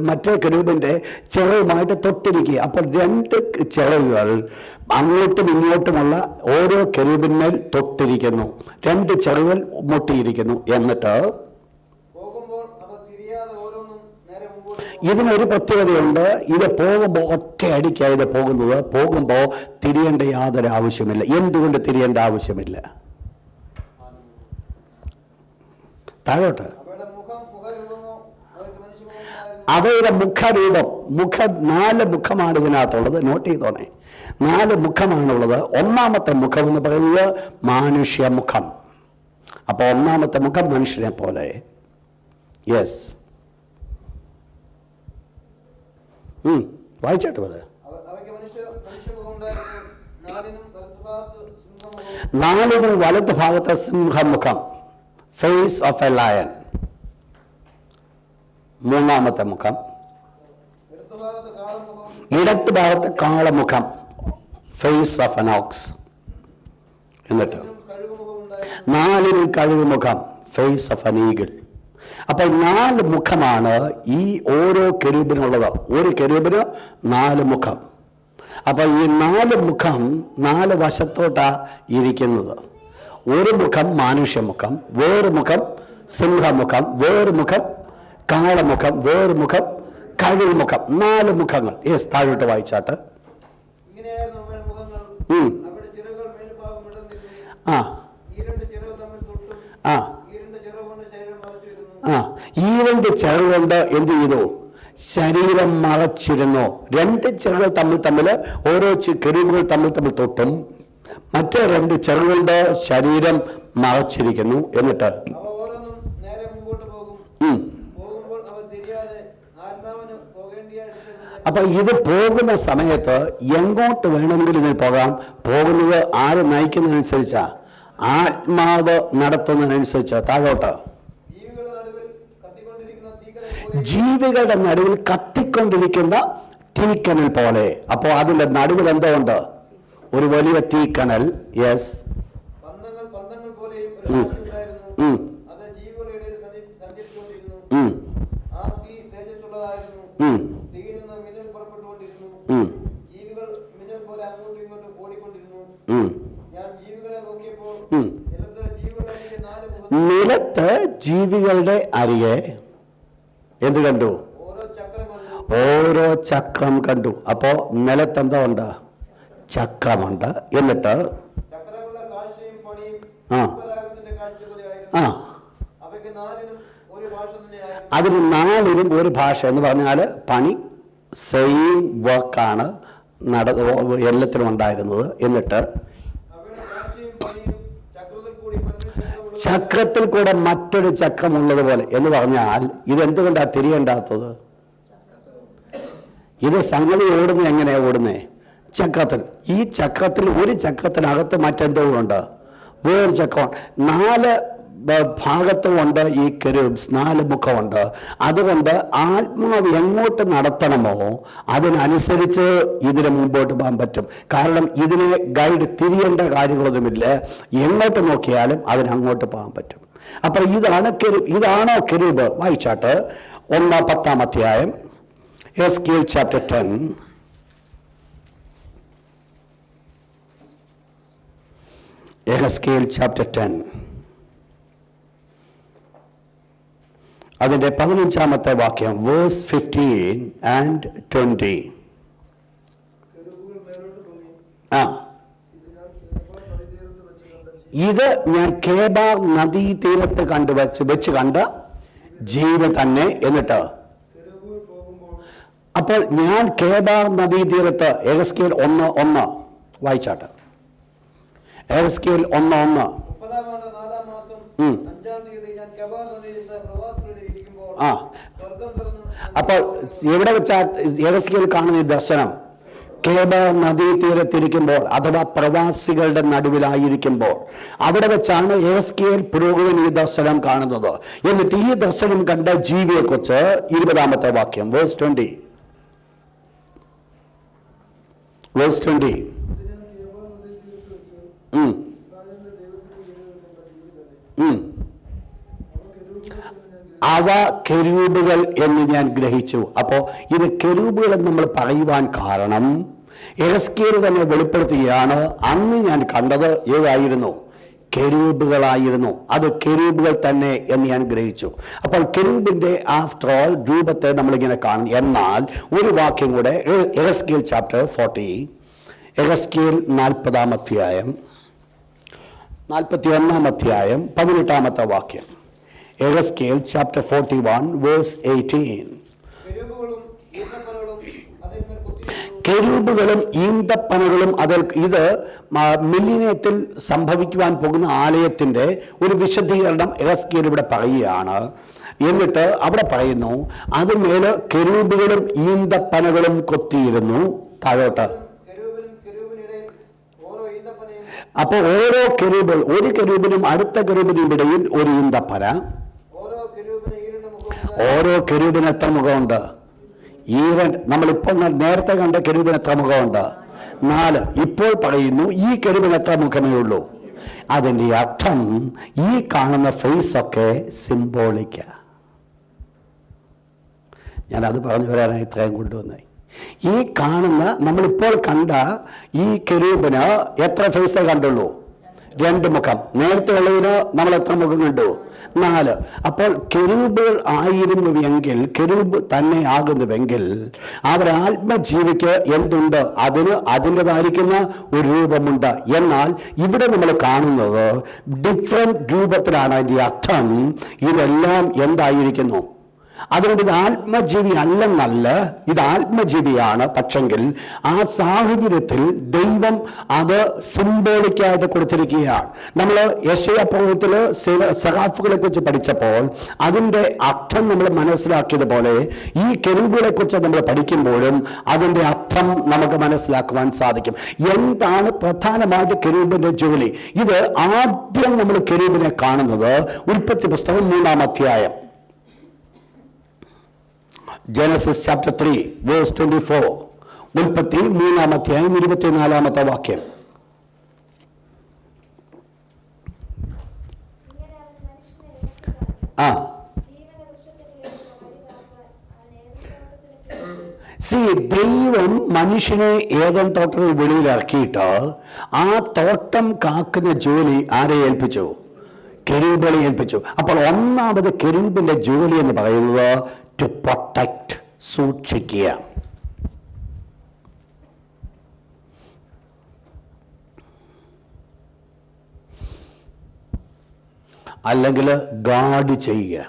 Speaker 1: മറ്റേ കെരൂബിൻ്റെ ചിറകുമായിട്ട് തൊട്ടിരിക്കുക. അപ്പോൾ 2 ചിറകുകൾ അങ്ങോട്ടും ഇങ്ങോട്ടുമുള്ള ഓരോ കെരൂബിന്മേൽ തൊട്ടിരിക്കുന്നു, 2 ചിറകുകൾ മുട്ടിയിരിക്കുന്നു. എന്നിട്ട് ഇതിനൊരു പ്രത്യേകതയുണ്ട്. ഇത് പോകുമ്പോൾ ഒറ്റയടിക്കാണ് ഇത് പോകുമ്പോൾ തിരിയേണ്ട യാതൊരു ആവശ്യമില്ല. എന്തുകൊണ്ട് തിരിയേണ്ട ആവശ്യമില്ല? താഴോട്ട് അവയുടെ മുഖരൂപം 4 മുഖമാണ് ഇതിനകത്തുള്ളത്. നോട്ട് ചെയ്തോണേ, 4 മുഖമാണുള്ളത്. ഒന്നാമത്തെ മുഖം എന്ന് പറയുന്നത് മാനുഷ്യമുഖം. അപ്പോൾ ഒന്നാമത്തെ മുഖം മനുഷ്യനെ പോലെ. യെസ്, വായിച്ചാട്ട് അത്. 4 വലത് ഭാഗത്തെ സിംഹമുഖം, ഫേസ് ഓഫ് എ ലയൺ. മൂന്നാമത്തെ മുഖം ഇടത്ത് ഭാഗത്ത് കാളമുഖം, ഫേസ് ഓഫ് എൻ ഓക്സ്. എന്നിട്ട് 4 കഴുകുമുഖം, ഫേസ് ഓഫ് എൻ ഈഗിൾ. അപ്പോൾ 4 മുഖമാണ് ഈ ഓരോ കെരൂബിനുള്ളത്. ഒരു കെരൂബിന് 4 മുഖം. അപ്പോൾ ഈ 4 മുഖം 4 വശത്തോട്ടാ ഇരിക്കുന്നത്. ഒരു മുഖം മാനുഷ്യമുഖം, വേറൊരു മുഖം സിംഹമുഖം, വേറൊരു മുഖം കാളമുഖം, വേറൊരു മുഖം കഴുകുമുഖം. 4 മുഖങ്ങൾ. യെസ്, താഴോട്ട് വായിച്ചാട്ട്. ഈ 2 ചിറക് കൊണ്ട് എന്ത് ചെയ്തു? ശരീരം മറച്ചിരുന്നു. 2 ചിറകുകൾ തമ്മിൽ ഓരോ കെരൂബുകൾ തമ്മിൽ തൊട്ടും മറ്റേ 2 ചിറകുകളുടെ ശരീരം മറച്ചിരിക്കുന്നു. എന്നിട്ട് അപ്പൊ ഇത് പോകുന്ന സമയത്ത് എങ്ങോട്ട് വേണമെങ്കിലും ഇതിന് പോകാം. പോകുന്നത് ആര് നയിക്കുന്നതിനനുസരിച്ചാ? ആത്മാവ് നടത്തുന്നതിനനുസരിച്ച്. താഴോട്ട് ജീവികളുടെ നടുവിൽ കത്തിക്കൊണ്ടിരിക്കുന്ന തീക്കനൽ പോലെ. അപ്പോൾ അതിന്റെ നടുവിൽ എന്തോ ഉണ്ട്? ഒരു വലിയ തീക്കനൽ. യെസ്, നിലത്ത് ജീവികളുടെ അരികെ എന്ത് കണ്ടു? ഓരോ ചക്രം കണ്ടു. അപ്പോ നിലത്തെന്തോ ഉണ്ട്? ചക്രമുണ്ട്. എന്നിട്ട് അതിന് 4നും ഒരു ഭാഷ എന്ന് പറഞ്ഞാൽ പണി സെയിം വർക്കാണ് എല്ലാത്തിനും ഉണ്ടായിരുന്നത്. എന്നിട്ട് ചക്രത്തിൽ കൂടെ മറ്റൊരു ചക്രമുള്ളത് പോലെ എന്ന് പറഞ്ഞാൽ ഇതെന്തുകൊണ്ടാണ് തിരിയേണ്ടാത്തത്? ഇത് സംഗതി ഓടുന്നത് എങ്ങനെയാ ഓടുന്നേ? ചക്രത്തിൽ. ഈ ചക്രത്തിൽ ഒരു ചക്രത്തിനകത്ത് മറ്റെന്തോ ഉണ്ട്, വേറൊരു ചക്രം. 4 ഭാഗത്തുമുണ്ട് ഈ കെരൂബ്സ്, 4 മുഖമുണ്ട്. അതുകൊണ്ട് ആത്മാവ് എങ്ങോട്ട് നടത്തണമോ അതിനനുസരിച്ച് ഇതിന് മുമ്പോട്ട് പോകാൻ പറ്റും. കാരണം ഇതിനെ ഗൈഡ് തിരിയേണ്ട കാര്യങ്ങളൊന്നുമില്ല. എങ്ങോട്ട് നോക്കിയാലും അതിനങ്ങോട്ട് പോകാൻ പറ്റും. അപ്പോൾ ഇതാണോ കെരൂബ്? വായിച്ചാട്ട് 10-ാം അധ്യായം, എസ്കേൽ ചാപ്റ്റർ 10. എഹെസ്കേൽ ചാപ്റ്റർ 10 അതിൻ്റെ 15-ാമത്തെ വാക്യം, വേഴ്സ് 15 and 20. ഇത് ഞാൻ കേബാർ നദീതീരത്ത് വെച്ച് കണ്ട ജീവി തന്നെ. എന്നിട്ട് അപ്പോൾ ഞാൻ കേബാർ നദീതീരത്ത്, എഹെസ്കേൽ 1:1 വായിച്ചാട്ട്. എഹെസ്കേൽ 1:1. അപ്പോൾ എവിടെ വെച്ചാ എഹെസ്കേൽ കാണുന്ന ഈ ദർശനം? കേബാർ നദീതീരത്തിരിക്കുമ്പോൾ, അഥവാ പ്രവാസികളുടെ നടുവിലായിരിക്കുമ്പോൾ അവിടെ വെച്ചാണ് എഹെസ്കേൽ പുരോഹിതൻ ഈ ദർശനം കാണുന്നത്. എന്നിട്ട് ഈ ദർശനം കണ്ട ജീവിയെക്കുറിച്ച് 20-ാമത്തെ വാക്യം, വേഴ്സ് 20. അവ കെരൂബുകൾ എന്ന് ഞാൻ ഗ്രഹിച്ചു. അപ്പോൾ ഇത് കെരൂബുകൾ എന്ന് നമ്മൾ പറയുവാൻ കാരണം യെഹെസ്കേൽ തന്നെ വെളിപ്പെടുത്തുകയാണ്, അന്ന് ഞാൻ കണ്ടത് ഏതായിരുന്നു? കെരൂബുകളായിരുന്നു. അത് കെരൂബുകൾ തന്നെ എന്ന് ഞാൻ ഗ്രഹിച്ചു. അപ്പോൾ കെരൂബിന്റെ ആഫ്റ്റർ ഓൾ രൂപത്തെ നമ്മളിങ്ങനെ കാണുന്നു. എന്നാൽ ഒരു വാക്യം കൂടെ, യെഹെസ്കേൽ ചാപ്റ്റർ 40, യെഹെസ്കേൽ 40-ാം അധ്യായം 41-ാം അധ്യായം 18-ാമത്തെ വാക്യം. യെഹെസ്കേൽ ചാപ്റ്റർ 41 വേഴ്സ് 18. കെരൂബുകളും ഈന്തപ്പനകളും അതിൽ, ഇത് മില്ലിനേത്തിൽ സംഭവിക്കുവാൻ പോകുന്ന ആലയത്തിന്റെ ഒരു വിശദീകരണം യെഹെസ്കേൽ ഇവിടെ പറയുകയാണ്. എന്നിട്ട് അവിടെ പറയുന്നു, അതിന്മേല് കെരൂബുകളും ഈന്തപ്പനകളും കൊത്തിയിരുന്നു. താഴോട്ട്, അപ്പോൾ ഓരോ കെരൂബുകൾ, ഒരു കെരൂബിനും അടുത്ത കെരൂബിനും ഇടയിൽ ഒരു ഈന്തപ്പന. ഓരോ കെരൂബിന് എത്ര മുഖമുണ്ട്? നമ്മളിപ്പോൾ നേരത്തെ കണ്ട കെരൂബിന് എത്ര മുഖമുണ്ട്? 4. ഇപ്പോൾ പറയുന്നു ഈ കെരൂബിന് എത്ര മുഖമേ ഉള്ളൂ? അതിൻ്റെ അർത്ഥം ഈ കാണുന്ന ഫേസ് ഒക്കെ സിംബോളിക്ക. ഞാനത് പറഞ്ഞു വരാനായി ഇത്രയും കൊണ്ടുവന്നേ. ഈ കാണുന്ന, നമ്മളിപ്പോൾ കണ്ട ഈ കെരൂബിന് എത്ര ഫേസേ കണ്ടുള്ളൂ? 2 മുഖം. നേരത്തെ ഉള്ളതിന് നമ്മൾ എത്ര മുഖം കണ്ടു? 4. അപ്പോൾ കെരൂബുകൾ ആയിരുന്നുവെങ്കിൽ, കെരൂബ് തന്നെ ആകുന്നുവെങ്കിൽ, അവർ ആത്മജീവിക്ക് എന്തുണ്ട്? അതിന് അതിൻ്റെതായിരിക്കുന്ന ഒരു രൂപമുണ്ട്. എന്നാൽ ഇവിടെ നമ്മൾ കാണുന്നത് ഡിഫറെന്റ് രൂപത്തിലാണ്. അതിൻ്റെ അർത്ഥം ഇതെല്ലാം എന്തായിരിക്കുന്നു? അതുകൊണ്ട് ഇത് ആത്മജീവി അല്ലെന്നല്ല, ഇത് ആത്മജീവിയാണ്. പക്ഷെങ്കിൽ ആ സാഹചര്യത്തിൽ ദൈവം അത് സിംബോളിക്കായിട്ട് കൊടുത്തിരിക്കുകയാണ്. നമ്മൾ യെശയ്യാ പ്രവചനത്തില് സെറാഫുകളെ കുറിച്ച് പഠിച്ചപ്പോൾ അതിൻ്റെ അർത്ഥം നമ്മൾ മനസ്സിലാക്കിയതുപോലെ ഈ കെരൂബുകളെ കുറിച്ച് നമ്മൾ പഠിക്കുമ്പോഴും അതിൻ്റെ അർത്ഥം നമുക്ക് മനസ്സിലാക്കുവാൻ സാധിക്കും. എന്താണ് പ്രധാനമായിട്ട് കെരൂബിന്റെ ജോലി? ഇത് ആദ്യം നമ്മൾ കെരൂബിനെ കാണുന്നത് ഉൽപ്പത്തി പുസ്തകം 3-ാം അധ്യായം, ജനസിസ് ചാപ്റ്റർ 3 വേഴ്സ് 24. ഉൽപ്പത്തി 3-ാം അധ്യായം 24-ാമത്തെ വാക്യം. ദൈവം മനുഷ്യനെ ഏദൻ തോട്ടത്തിൽ വെളിയിലിറക്കിയിട്ട് ആ തോട്ടം കാക്കുന്ന ജോലി ആരെ ഏൽപ്പിച്ചു? കെരൂബുകളെ ഏൽപ്പിച്ചു. അപ്പോൾ ഒന്നാമത് കെരൂബിന്റെ ജോലി എന്ന് പറയുന്നത് ടു പ്രൊട്ടക്ട്, സൂക്ഷിക്കുക. അല്ലെങ്കിൽ ഗാർഡ് ചെയ്യുക.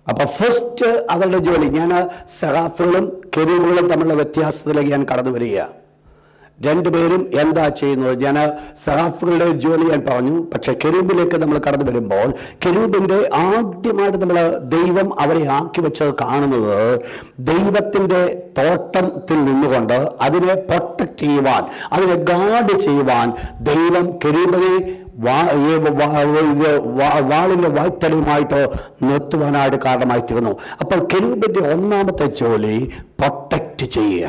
Speaker 1: അപ്പൊ ഫസ്റ്റ് അവരുടെ ജോലി, ഞാൻ സെറാഫുകളും കെരൂബുകളും തമ്മിലുള്ള വ്യത്യാസത്തിലേക്ക് ഞാൻ കടന്നു വരിക. രണ്ടുപേരും എന്താ ചെയ്യുന്നത്? ഞാൻ സെറാഫുകളുടെ ജോലി ഞാൻ പറഞ്ഞു. പക്ഷെ കെരൂബിലേക്ക് നമ്മൾ കടന്നു വരുമ്പോൾ കെരൂബിന്റെ ആദ്യമായിട്ട് നമ്മൾ ദൈവം അവരെ ആക്കി വെച്ചത് കാണുന്നത് ദൈവത്തിന്റെ തോട്ടത്തിൽ നിന്നുകൊണ്ട് അതിനെ പ്രൊട്ടക്ട് ചെയ്യുവാൻ, അതിനെ ഗാർഡ് ചെയ്യുവാൻ ദൈവം കെരൂബിനെ വാളിന്റെ വായ്ത്തലയുമായിട്ട് നിർത്തുവാനായിട്ട് കാരണമായി തീർന്നു. അപ്പോൾ കെരൂബിന്റെ ഒന്നാമത്തെ ജോലി പ്രൊട്ടക്ട് ചെയ്യുക.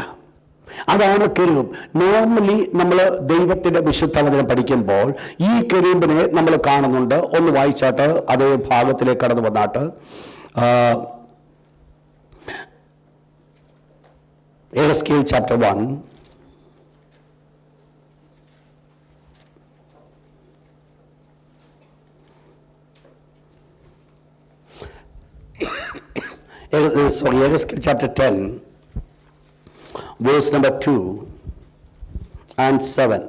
Speaker 1: അതാണ് കെരൂബ്. നോർമലി നമ്മൾ ദൈവത്തിന്റെ വിശുദ്ധ വചനം പഠിക്കുമ്പോൾ ഈ കെരൂബിനെ നമ്മൾ കാണുന്നുണ്ട്. ഒന്ന് വായിച്ചാട്ട് അതേ ഭാഗത്തിലേക്ക് കടന്നു വന്നാട്ട് യെഹെസ്കേൽ ചാപ്റ്റർ 1 യെഹെസ്കേൽ chapter 10 verse number 2 and 7.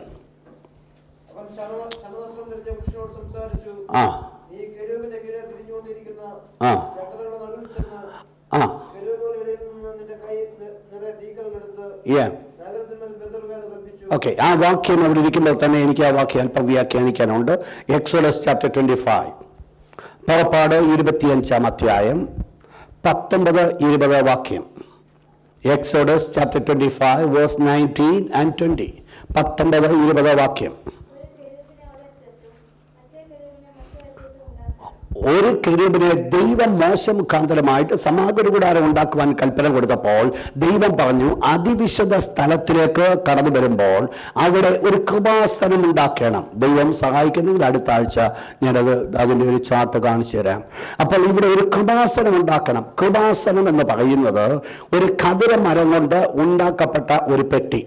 Speaker 1: Okay, ആ വാക്യം അവിടെ ഇരിക്കുമ്പോൾ തന്നെ എനിക്ക് ആ വാക്യം അല്പം വ്യാഖ്യാനിക്കാനുണ്ട്. എക്സോഡസ് ചാപ്റ്റർ 25, പുറപ്പാട് 25-ാം അധ്യായം 19-20 വാക്യം. Exodus chapter 25 verse 19 and 20. 19-20 വാക്യം. ഒരു കെരൂബിനെ ദൈവം മോശ മുഖാന്തരമായിട്ട് സമാഗമന കൂടാരം ഉണ്ടാക്കുവാൻ കൽപ്പന കൊടുത്തപ്പോൾ ദൈവം പറഞ്ഞു അതിവിശുദ്ധ സ്ഥലത്തിലേക്ക് കടന്നു വരുമ്പോൾ അവിടെ ഒരു കൃപാസനം ഉണ്ടാക്കണം. ദൈവം സഹായിക്കുന്നെങ്കിൽ അടുത്ത ആഴ്ച ഞാനത് അതിൻ്റെ ഒരു ചാർട്ട് കാണിച്ചു തരാം. അപ്പോൾ ഇവിടെ ഒരു കൃപാസനം ഉണ്ടാക്കണം. കൃപാസനം എന്ന് പറയുന്നത് ഒരു ഖദിര മരം കൊണ്ട് ഉണ്ടാക്കപ്പെട്ട ഒരു പെട്ടി,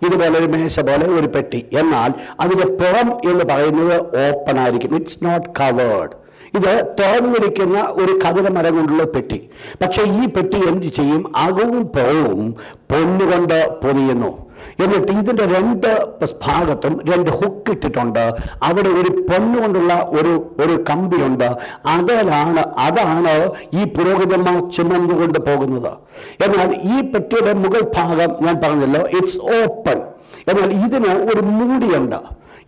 Speaker 1: ഇതുപോലെ ഒരു മേശ പോലെ ഒരു പെട്ടി. എന്നാൽ അതിൻ്റെ പുറം എന്ന് പറയുന്നത് ഓപ്പൺ ആയിരിക്കും. It's not covered. ഇത് തുറന്നിരിക്കുന്ന ഒരു ഖദിര മരം കൊണ്ടുള്ള പെട്ടി. പക്ഷെ ഈ പെട്ടി എന്ത് ചെയ്യും? അകവും പുറവും പൊന്നുകൊണ്ട് പൊതിയുന്നു. എന്നിട്ട് ഇതിൻ്റെ രണ്ട് ഭാഗത്തും രണ്ട് ഹുക്ക് ഇട്ടിട്ടുണ്ട്. അവിടെ ഒരു പൊന്നുകൊണ്ടുള്ള ഒരു കമ്പിയുണ്ട്. അതാണ് ഈ പുരോഹിതന്മാർ ചുമന്നുകൊണ്ട് പോകുന്നത്. എന്നാൽ ഈ പെട്ടിയുടെ മുകൾ ഭാഗം ഞാൻ പറഞ്ഞല്ലോ, ഇറ്റ്സ് ഓപ്പൺ. എന്നാൽ ഇതിന് ഒരു മൂടിയുണ്ട്.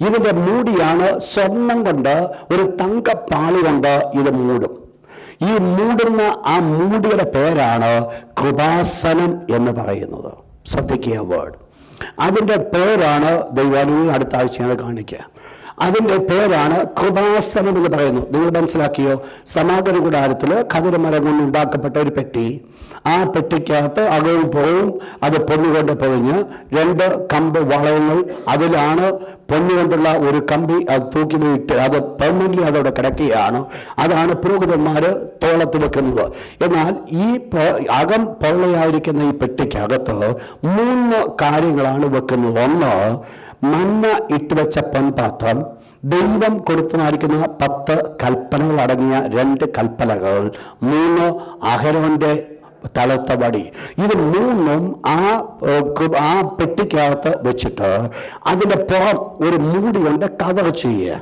Speaker 1: ഇതിൻ്റെ മൂടിയാണ് സ്വർണം കൊണ്ട്, ഒരു തങ്കപ്പാളി കൊണ്ട് ഇത് മൂടും. ഈ മൂടുന്ന ആ മൂടിയുടെ പേരാണ് കൃപാസനം എന്ന് പറയുന്നത്. ശ്രദ്ധിക്കുക വേർഡ്. അതിൻ്റെ പേരാണ് ദൈവാനുഭവം. അടുത്ത ആഴ്ച കാണിക്കുക. അതിൻ്റെ പേരാണ് കൃപാസനം എന്ന് പറയുന്നു. നിങ്ങൾ മനസ്സിലാക്കിയോ? സമാഗമന കൂടാരത്തിൽ ഖദിര മരം കൊണ്ട് ഉണ്ടാക്കപ്പെട്ട ഒരു പെട്ടി. ആ പെട്ടിക്കകത്ത് അകവും പുറവും അത് പൊന്നുകൊണ്ട് പൊതിഞ്ഞ് രണ്ട് കമ്പ് വളയങ്ങൾ, അതിലാണ് പൊന്നുകൊണ്ടുള്ള ഒരു കമ്പി അത് തൂക്കി വിട്ട് അത് പെർമനൻ്റ്ലി അതവിടെ കിടക്കുകയാണ്. അതാണ് പുരോഹിതന്മാർ തോളത്ത് വെക്കുന്നത്. എന്നാൽ ഈ അകം പൊള്ളയായിരിക്കുന്ന ഈ പെട്ടിക്കകത്ത് 3 കാര്യങ്ങളാണ് വെക്കുന്നത്. ഒന്ന്, മന്ന ഇട്ടുവെച്ച പൊൻപാത്രം, ദൈവം കൊടുത്തുമായിരിക്കുന്ന 10 കൽപ്പനകൾ അടങ്ങിയ 2 കൽപ്പനകൾ, 3 അഹരോന്റെ തലത്ത വടി. ഇത് 3ഉം ആ പെട്ടിക്കകത്ത് വെച്ചിട്ട് അതിൻ്റെ പുറം ഒരു മൂടി കൊണ്ട് കവർ ചെയ്യുക.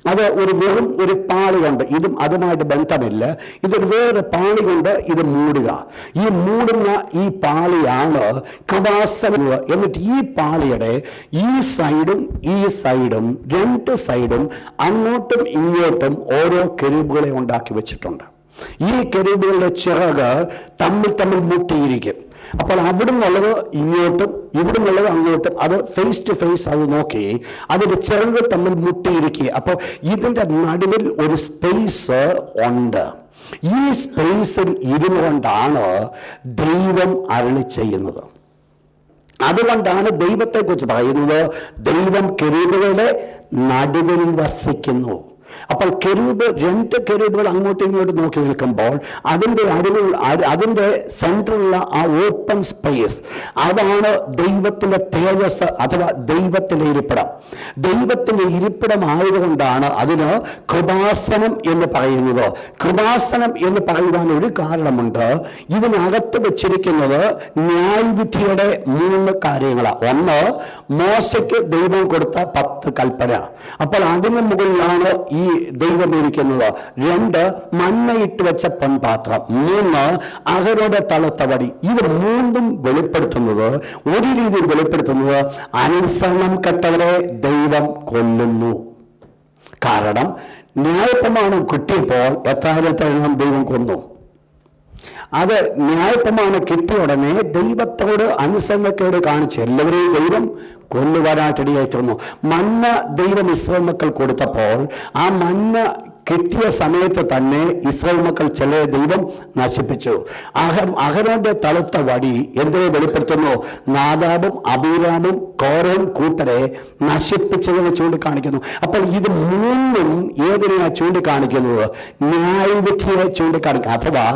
Speaker 1: അത് വെറും ഒരു പാളി കൊണ്ട്, ഇതും അതുമായിട്ട് ബന്ധമില്ല, ഇതൊരു വേറെ പാളി കൊണ്ട് ഇത് മൂടുക. ഈ മൂടുന്ന ഈ പാളിയാണ് കൃപാസനം. എന്നിട്ട് ഈ പാളിയുടെ ഈ സൈഡും 2 സൈഡും അങ്ങോട്ടും ഇങ്ങോട്ടും ഓരോ കെരൂബുകളെ ഉണ്ടാക്കി വെച്ചിട്ടുണ്ട്. ഈ കെരൂബുകളുടെ ചിറക് തമ്മിൽ മുട്ടിയിരിക്കും. അപ്പോൾ അവിടെ നിന്നുള്ളത് ഇങ്ങോട്ടും ഇവിടെ നിന്നുള്ളത് അങ്ങോട്ടും, അത് ഫേസ് ടു ഫേസ് അത് നോക്കി അതിൻ്റെ ചിറക് തമ്മിൽ മുട്ടിയിരിക്കുക. അപ്പോൾ ഇതിൻ്റെ നടുവിൽ ഒരു സ്പേസ് ഉണ്ട്. ഈ സ്പേസിൽ ഇരുന്നുകൊണ്ടാണ് ദൈവം അരുളി ചെയ്യുന്നത്. അതുകൊണ്ടാണ് ദൈവത്തെക്കുറിച്ച് പറയുന്നത്, ദൈവം കെരൂബുകളുടെ നടുവിൽ വസിക്കുന്നു. അപ്പോൾ 2 കെരൂബുകൾ അങ്ങോട്ടും ഇങ്ങോട്ടും നോക്കി നിൽക്കുമ്പോൾ അതിൻ്റെ സെൻട്രലുള്ള ആ ഓപ്പൺ സ്പേസ്, അതാണ് ദൈവത്തിൻ്റെ തേജസ് അഥവാ ദൈവത്തിൻ്റെ ഇരിപ്പിടം. ദൈവത്തിൻ്റെ ഇരിപ്പിടം ആയതുകൊണ്ടാണ് അതിന് കൃപാസനം എന്ന് പറയുന്നത്. കൃപാസനം എന്ന് പറയുവാൻ ഒരു കാരണമുണ്ട്. ഇതിനകത്ത് വെച്ചിരിക്കുന്നത് ന്യായവിധിയുടെ 3 കാര്യങ്ങളാണ്. ഒന്ന്, മോശയ്ക്ക് ദൈവം കൊടുത്ത 10 കൽപ്പന. അപ്പോൾ അതിന് മുകളിലാണ് ഈ ദൈവം ഇരിക്കുന്നത്. 2, മണ്ണയിട്ട് വെച്ച പൊൻപാത്രം. 3, അഹരോന്റെ തലത്ത വടി. ഇത് 3ഉം വെളിപ്പെടുത്തുന്നത്, ഒരു രീതിയിൽ വെളിപ്പെടുത്തുന്നത്, അനുസരണം കെട്ടവരെ ദൈവം കൊല്ലുന്നു. കാരണം ന്യായപ്രമാണം കിട്ടിയപ്പോൾ എത്രായിരത്തെണ്ണം ദൈവം കൊന്നു. അത് ന്യായപ്രമാണം കിട്ടിയ ഉടനെ ദൈവത്തോട് അനുസരണക്കേട് കാണിച്ച് എല്ലാവരെയും ദൈവം കൊല്ലുവാനായിട്ടിടയായി തീർന്നു. മന്ന ദൈവം ഇസ്രായേൽ മക്കൾ കൊടുത്തപ്പോൾ ആ മന്ന കിട്ടിയ സമയത്ത് തന്നെ ഇസ്രായേൽ മക്കൾ ചില ദൈവം നശിപ്പിച്ചു. അഹരോന്റെ തളുത്ത വടി എന്തിനെ വെളിപ്പെടുത്തുന്നു? നാദാബും അബീരാമും കോരയും കൂട്ടരെ നശിപ്പിച്ചതിനെ ചൂണ്ടിക്കാണിക്കുന്നു. അപ്പോൾ ഇത് 3ഉം ഏതിനെയാ ചൂണ്ടിക്കാണിക്കുന്നത്? ന്യായവിധിയെ ചൂണ്ടിക്കാണിക്കുക. അഥവാ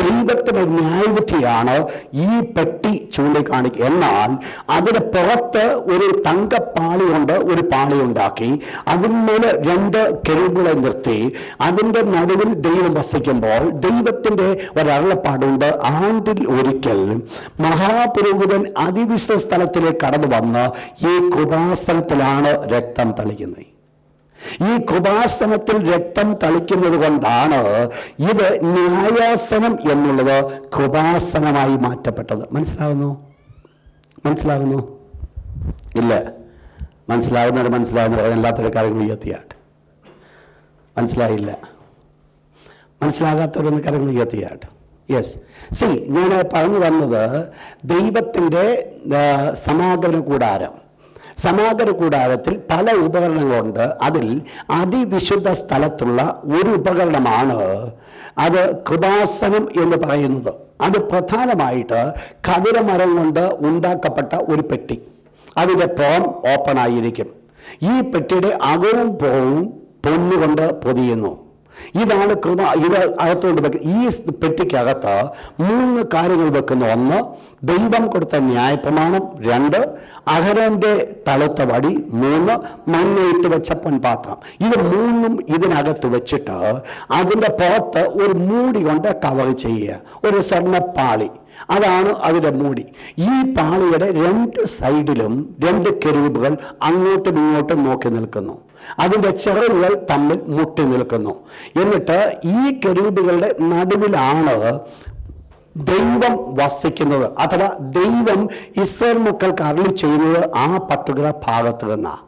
Speaker 1: ദൈവത്തിന്റെ ന്യായവിധിയാണ് ഈ പെട്ടി ചൂണ്ടിക്കാണിക്കുക. എന്നാൽ അതിന് പുറത്ത് ഒരു തങ്കപ്പാളി കൊണ്ട് ഒരു പാളി ഉണ്ടാക്കി അതിന്മേൽ 2 കെരൂബുകളെ നിർത്തി അതിൻ്റെ നടുവിൽ ദൈവം വസിക്കുമ്പോൾ ദൈവത്തിൻ്റെ ഒരരുളപ്പാടുണ്ട്. ആണ്ടിൽ ഒരിക്കൽ മഹാപുരോഹിതൻ അതിവിശുദ്ധ സ്ഥലത്തിലേക്ക് കടന്നു വന്ന് ഈ കൃപാസനത്തിലാണ് രക്തം തളിക്കുന്നത്. ഈ കൃപാസനത്തിൽ രക്തം തളിക്കുന്നത് കൊണ്ടാണ് ഇത് ന്യായാസനം എന്നുള്ളത് കൃപാസനമായി മാറ്റപ്പെട്ടത്. മനസ്സിലാകുന്നു? ഇല്ല, മനസ്സിലാകുന്നവർ എല്ലാത്തരം കാര്യങ്ങൾ ഉയർത്തിയാട്ട്. മനസ്സിലായില്ല? മനസ്സിലാകാത്തവരൊന്ന് കാര്യങ്ങൾ ഉയർത്തിയാട്ട്. യെസ്, ഞാൻ പറഞ്ഞു വന്നത് ദൈവത്തിൻ്റെ സമാഗമന കൂടാരം, സമാഗമന കൂടാരത്തിൽ പല ഉപകരണങ്ങളുണ്ട്. അതിൽ അതിവിശുദ്ധ സ്ഥലത്തുള്ള ഒരു ഉപകരണമാണ് അത് കൃപാസനം എന്ന് പറയുന്നത്. അത് പ്രധാനമായിട്ട് ഖദിരമരം കൊണ്ട് ഉണ്ടാക്കപ്പെട്ട ഒരു പെട്ടി. അതിൻ്റെ പുറം ഓപ്പൺ ആയിരിക്കും. ഈ പെട്ടിയുടെ അകവും പുറവും പൊന്നുകൊണ്ട് പൊതിയുന്നു. ഇതാണ് കൃപ. ഇത് അകത്തുകൊണ്ട് വെക്കുന്ന ഈ പെട്ടിക്കകത്ത് 3 കാര്യങ്ങൾ വെക്കുന്നു. 1, ദൈവം കൊടുത്ത ന്യായപ്രമാണം. 2, അഹരോന്റെ തളുത്ത വടി. 3, മണ്ണയിട്ട് വെച്ച പൊൻപാത്രം. ഇത് 3ഉം ഇതിനകത്ത് വെച്ചിട്ട് അതിൻ്റെ പുറത്ത് ഒരു മൂടി കൊണ്ട് കവർ ചെയ്യുക, ഒരു സ്വർണ്ണപ്പാളി. അതാണ് അതിൻ്റെ മൂടി. ഈ പാളിയുടെ 2 സൈഡിലും 2 കെരൂബുകൾ അങ്ങോട്ടും ഇങ്ങോട്ടും നോക്കി നിൽക്കുന്നു. അതിൻ്റെ ചിറകുകൾ തമ്മിൽ മുട്ടി നിൽക്കുന്നു. എന്നിട്ട് ഈ കെരൂബുകളുടെ നടുവിലാണ് ദൈവം വസിക്കുന്നത്, അഥവാ ദൈവം ഇസ്രായേൽ മക്കൾക്ക് അരുളി ചെയ്യുന്നത് ആ പർട്ടിക്കുലർ ഭാഗത്ത് നിന്നാണ്.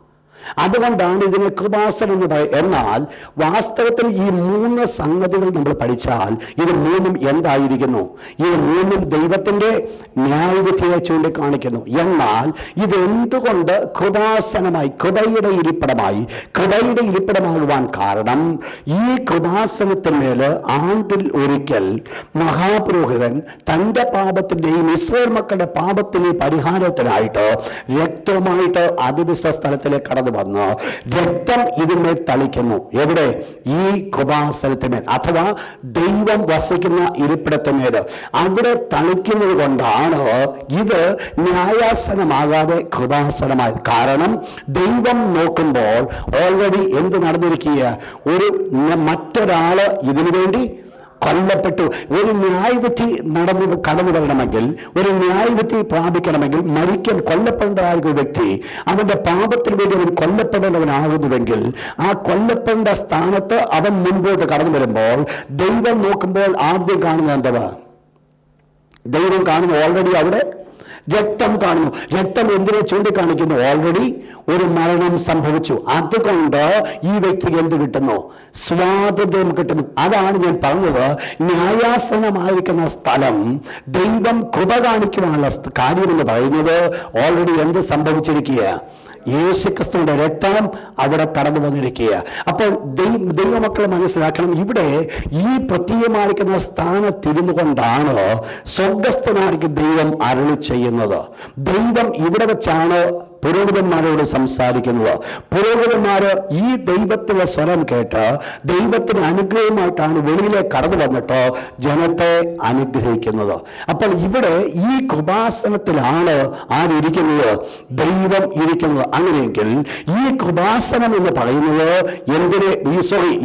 Speaker 1: അതുകൊണ്ടാണ് ഇതിനെ കൃപാസനം എന്ന് പറയുന്നത്. എന്നാൽ വാസ്തവത്തിൽ ഈ 3 സംഗതികൾ നമ്മൾ പഠിച്ചാൽ ഇത് 3ഉം എന്തായിരിക്കുന്നു? ഇത് 3ഉം ദൈവത്തിൻ്റെ ന്യായവിധിയെ ചൂണ്ടിക്കാണിക്കുന്നു. എന്നാൽ ഇതെന്തുകൊണ്ട് കൃപാസനമായി, കൃപയുടെ ഇരിപ്പിടമാകുവാൻ കാരണം ഈ കൃപാസനത്തിന്മേൽ ആണ്ടിൽ ഒരിക്കൽ മഹാപുരോഹിതൻ തൻ്റെ പാപത്തിൻ്റെയും ഇസ്രായേൽ മക്കളുടെ പാപത്തിൻ്റെ പരിഹാരത്തിനായിട്ട് രക്തവുമായിട്ട് അതിവിശുദ്ധ സ്ഥലത്തിലേക്ക് കടന്നു വന്ന് രക്തം ഇതിന്മേൽ തളിക്കുന്നു. എവിടെ? ഈ കൃപാസനത്തിന്മേൽ, അഥവാ ദൈവം വസിക്കുന്ന ഇരിപ്പിടത്തിന്മേൽ. അവിടെ തളിക്കുന്നത് കൊണ്ടാണ് ഇത് ന്യായാസനമാകാതെ കൃപാസനമായത്. കാരണം ദൈവം നോക്കുമ്പോൾ ഓൾറെഡി എന്ത് നടന്നിരിക്കുക? മറ്റൊരാള് ഇതിനു വേണ്ടി കൊല്ലപ്പെട്ടു. ഒരു ന്യായവിധി കടന്നു വരണമെങ്കിൽ, ഒരു ന്യായവിധി പ്രാപിക്കണമെങ്കിൽ കൊല്ലപ്പെടേണ്ട ഒരു വ്യക്തി അവന്റെ പാപത്തിന് വേണ്ടി അവൻ കൊല്ലപ്പെടേണ്ടവനാകുന്നുവെങ്കിൽ ആ കൊല്ലപ്പെടേണ്ട സ്ഥാനത്ത് അവൻ മുൻപോട്ട് കടന്നു വരുമ്പോൾ ദൈവം നോക്കുമ്പോൾ ആദ്യം കാണുന്നത് എന്താണ്? ദൈവം കാണുന്നത് ഓൾറെഡി അവിടെ രക്തം കാണുന്നു. രക്തം എന്തിനെ ചൂണ്ടിക്കാണിക്കുന്നു? ഓൾറെഡി ഒരു മരണം സംഭവിച്ചു. അതുകൊണ്ട് ഈ വ്യക്തിക്ക് എന്ത് കിട്ടുന്നു? സ്വാതന്ത്ര്യം കിട്ടുന്നു. അതാണ് ഞാൻ പറഞ്ഞത്, ന്യായാസനമായിരിക്കുന്ന സ്ഥലം ദൈവം കൃപ കാണിക്കുവാനുള്ള കാര്യമെന്ന് പറയുന്നത് ഓൾറെഡി എന്ത് സംഭവിച്ചിരിക്കുക? യേശുക്രിസ്തുവിന്റെ രക്തം അവിടെ കടന്നു വന്നിരിക്കുക. അപ്പോൾ ദൈവമക്കൾ മനസ്സിലാക്കണം, ഇവിടെ ഈ പ്രത്യേകമായിരിക്കുന്ന സ്ഥാനത്തിരുന്നു കൊണ്ടാണ് സ്വർഗസ്ഥനായിരിക്കും ദൈവം അരുളി ചെയ്യുന്നത്. ദൈവം ഇവിടെ വെച്ചാണ് പുരോഹിതന്മാരോട് സംസാരിക്കുന്നത്. പുരോഹിതന്മാര് ഈ ദൈവത്തിന്റെ സ്വരം കേട്ട് ദൈവത്തിന് അനുഗ്രഹമായിട്ടാണ് വെളിയിലേക്ക് കടന്നു വന്നിട്ട് ജനത്തെ അനുഗ്രഹിക്കുന്നത്. അപ്പോൾ ഇവിടെ ഈ കൃപാസനത്തിലാണ് ആരിയ്ക്കുന്നത്? ദൈവം ഇരിക്കുന്നത്. അങ്ങനെയെങ്കിൽ ഈ കൃപാസനം എന്ന് പറയുന്നത്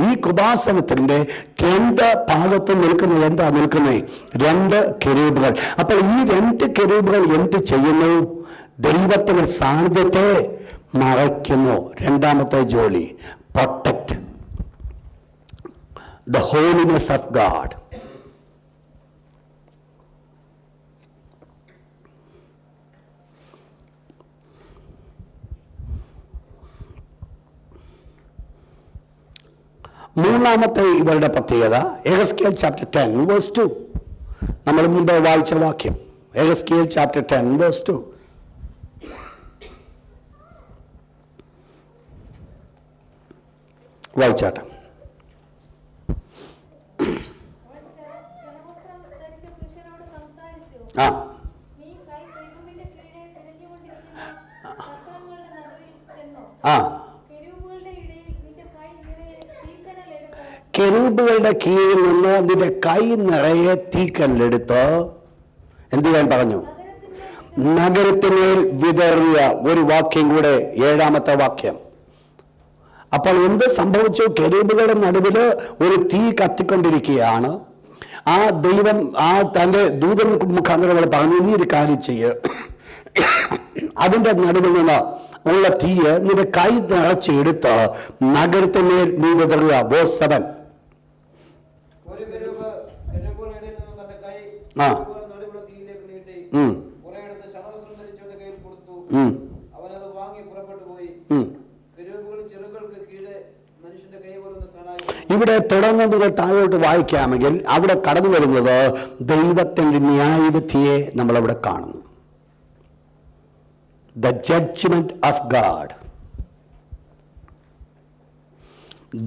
Speaker 1: ഈ കൃപാസനത്തിന്റെ 2 ഭാഗത്തും നിൽക്കുന്നത് എന്താ നിൽക്കുന്നത്? 2 കെരൂബുകൾ. അപ്പോൾ ഈ 2 കെരൂബുകൾ എന്ത് ചെയ്യുന്നു? ദൈവത്തിന്റെ സാന്നിധ്യത്തെ മറയ്ക്കുന്നു. രണ്ടാമത്തെ ജോലി, protect the holiness of God. മൂന്നാമത്തെ ഇവരുടെ പ്രത്യേകത എഹെസ്കേൽ ചാപ്റ്റർ 10 വേഴ്സ് 2. നമ്മൾ മുമ്പ് വായിച്ച വാക്യം എഹെസ്കേൽ ചാപ്റ്റർ 10 വേഴ്സ് 2. വായിച്ചാട്ടെ. ആ ആ കെരൂബുകളുടെ കീഴിൽ നിന്ന് അതിന്റെ കൈ നിറയെ തീക്കല്ലെടുത്ത് എന്ത് ചെയ്യാൻ പറഞ്ഞു? നഗരത്തിന്മേൽ വിതറിയ. ഒരു വാക്യം കൂടെ, 7ാമത്തെ വാക്യം. അപ്പോൾ എന്ത് സംഭവിച്ചു? കെരൂബുകളുടെ നടുവിൽ ഒരു തീ കത്തിക്കൊണ്ടിരിക്കുകയാണ്. ആ ദൈവം തൻ്റെ ദൂതൻ മുഖാന്തരം പറഞ്ഞു, നീ ഒരു കാര്യം ചെയ്യ്, അതിൻ്റെ നടുവിൽ നിന്ന് ഉള്ള തീയ് നിന്റെ കൈ നിറച്ചെടുത്ത് നഗരത്തിന്മേൽ നീ വിതറുക. വേഴ്സ് 7. ആ ഇവിടെ തുടർന്ന് നിങ്ങൾ താഴോട്ട് വായിക്കാമെങ്കിൽ അവിടെ കടന്നു വരുന്നത് ദൈവത്തിൻ്റെ ന്യായവിധിയെ നമ്മളവിടെ കാണുന്നു. ദ ജഡ്ജ്മെന്റ് ഓഫ് ഗാഡ്,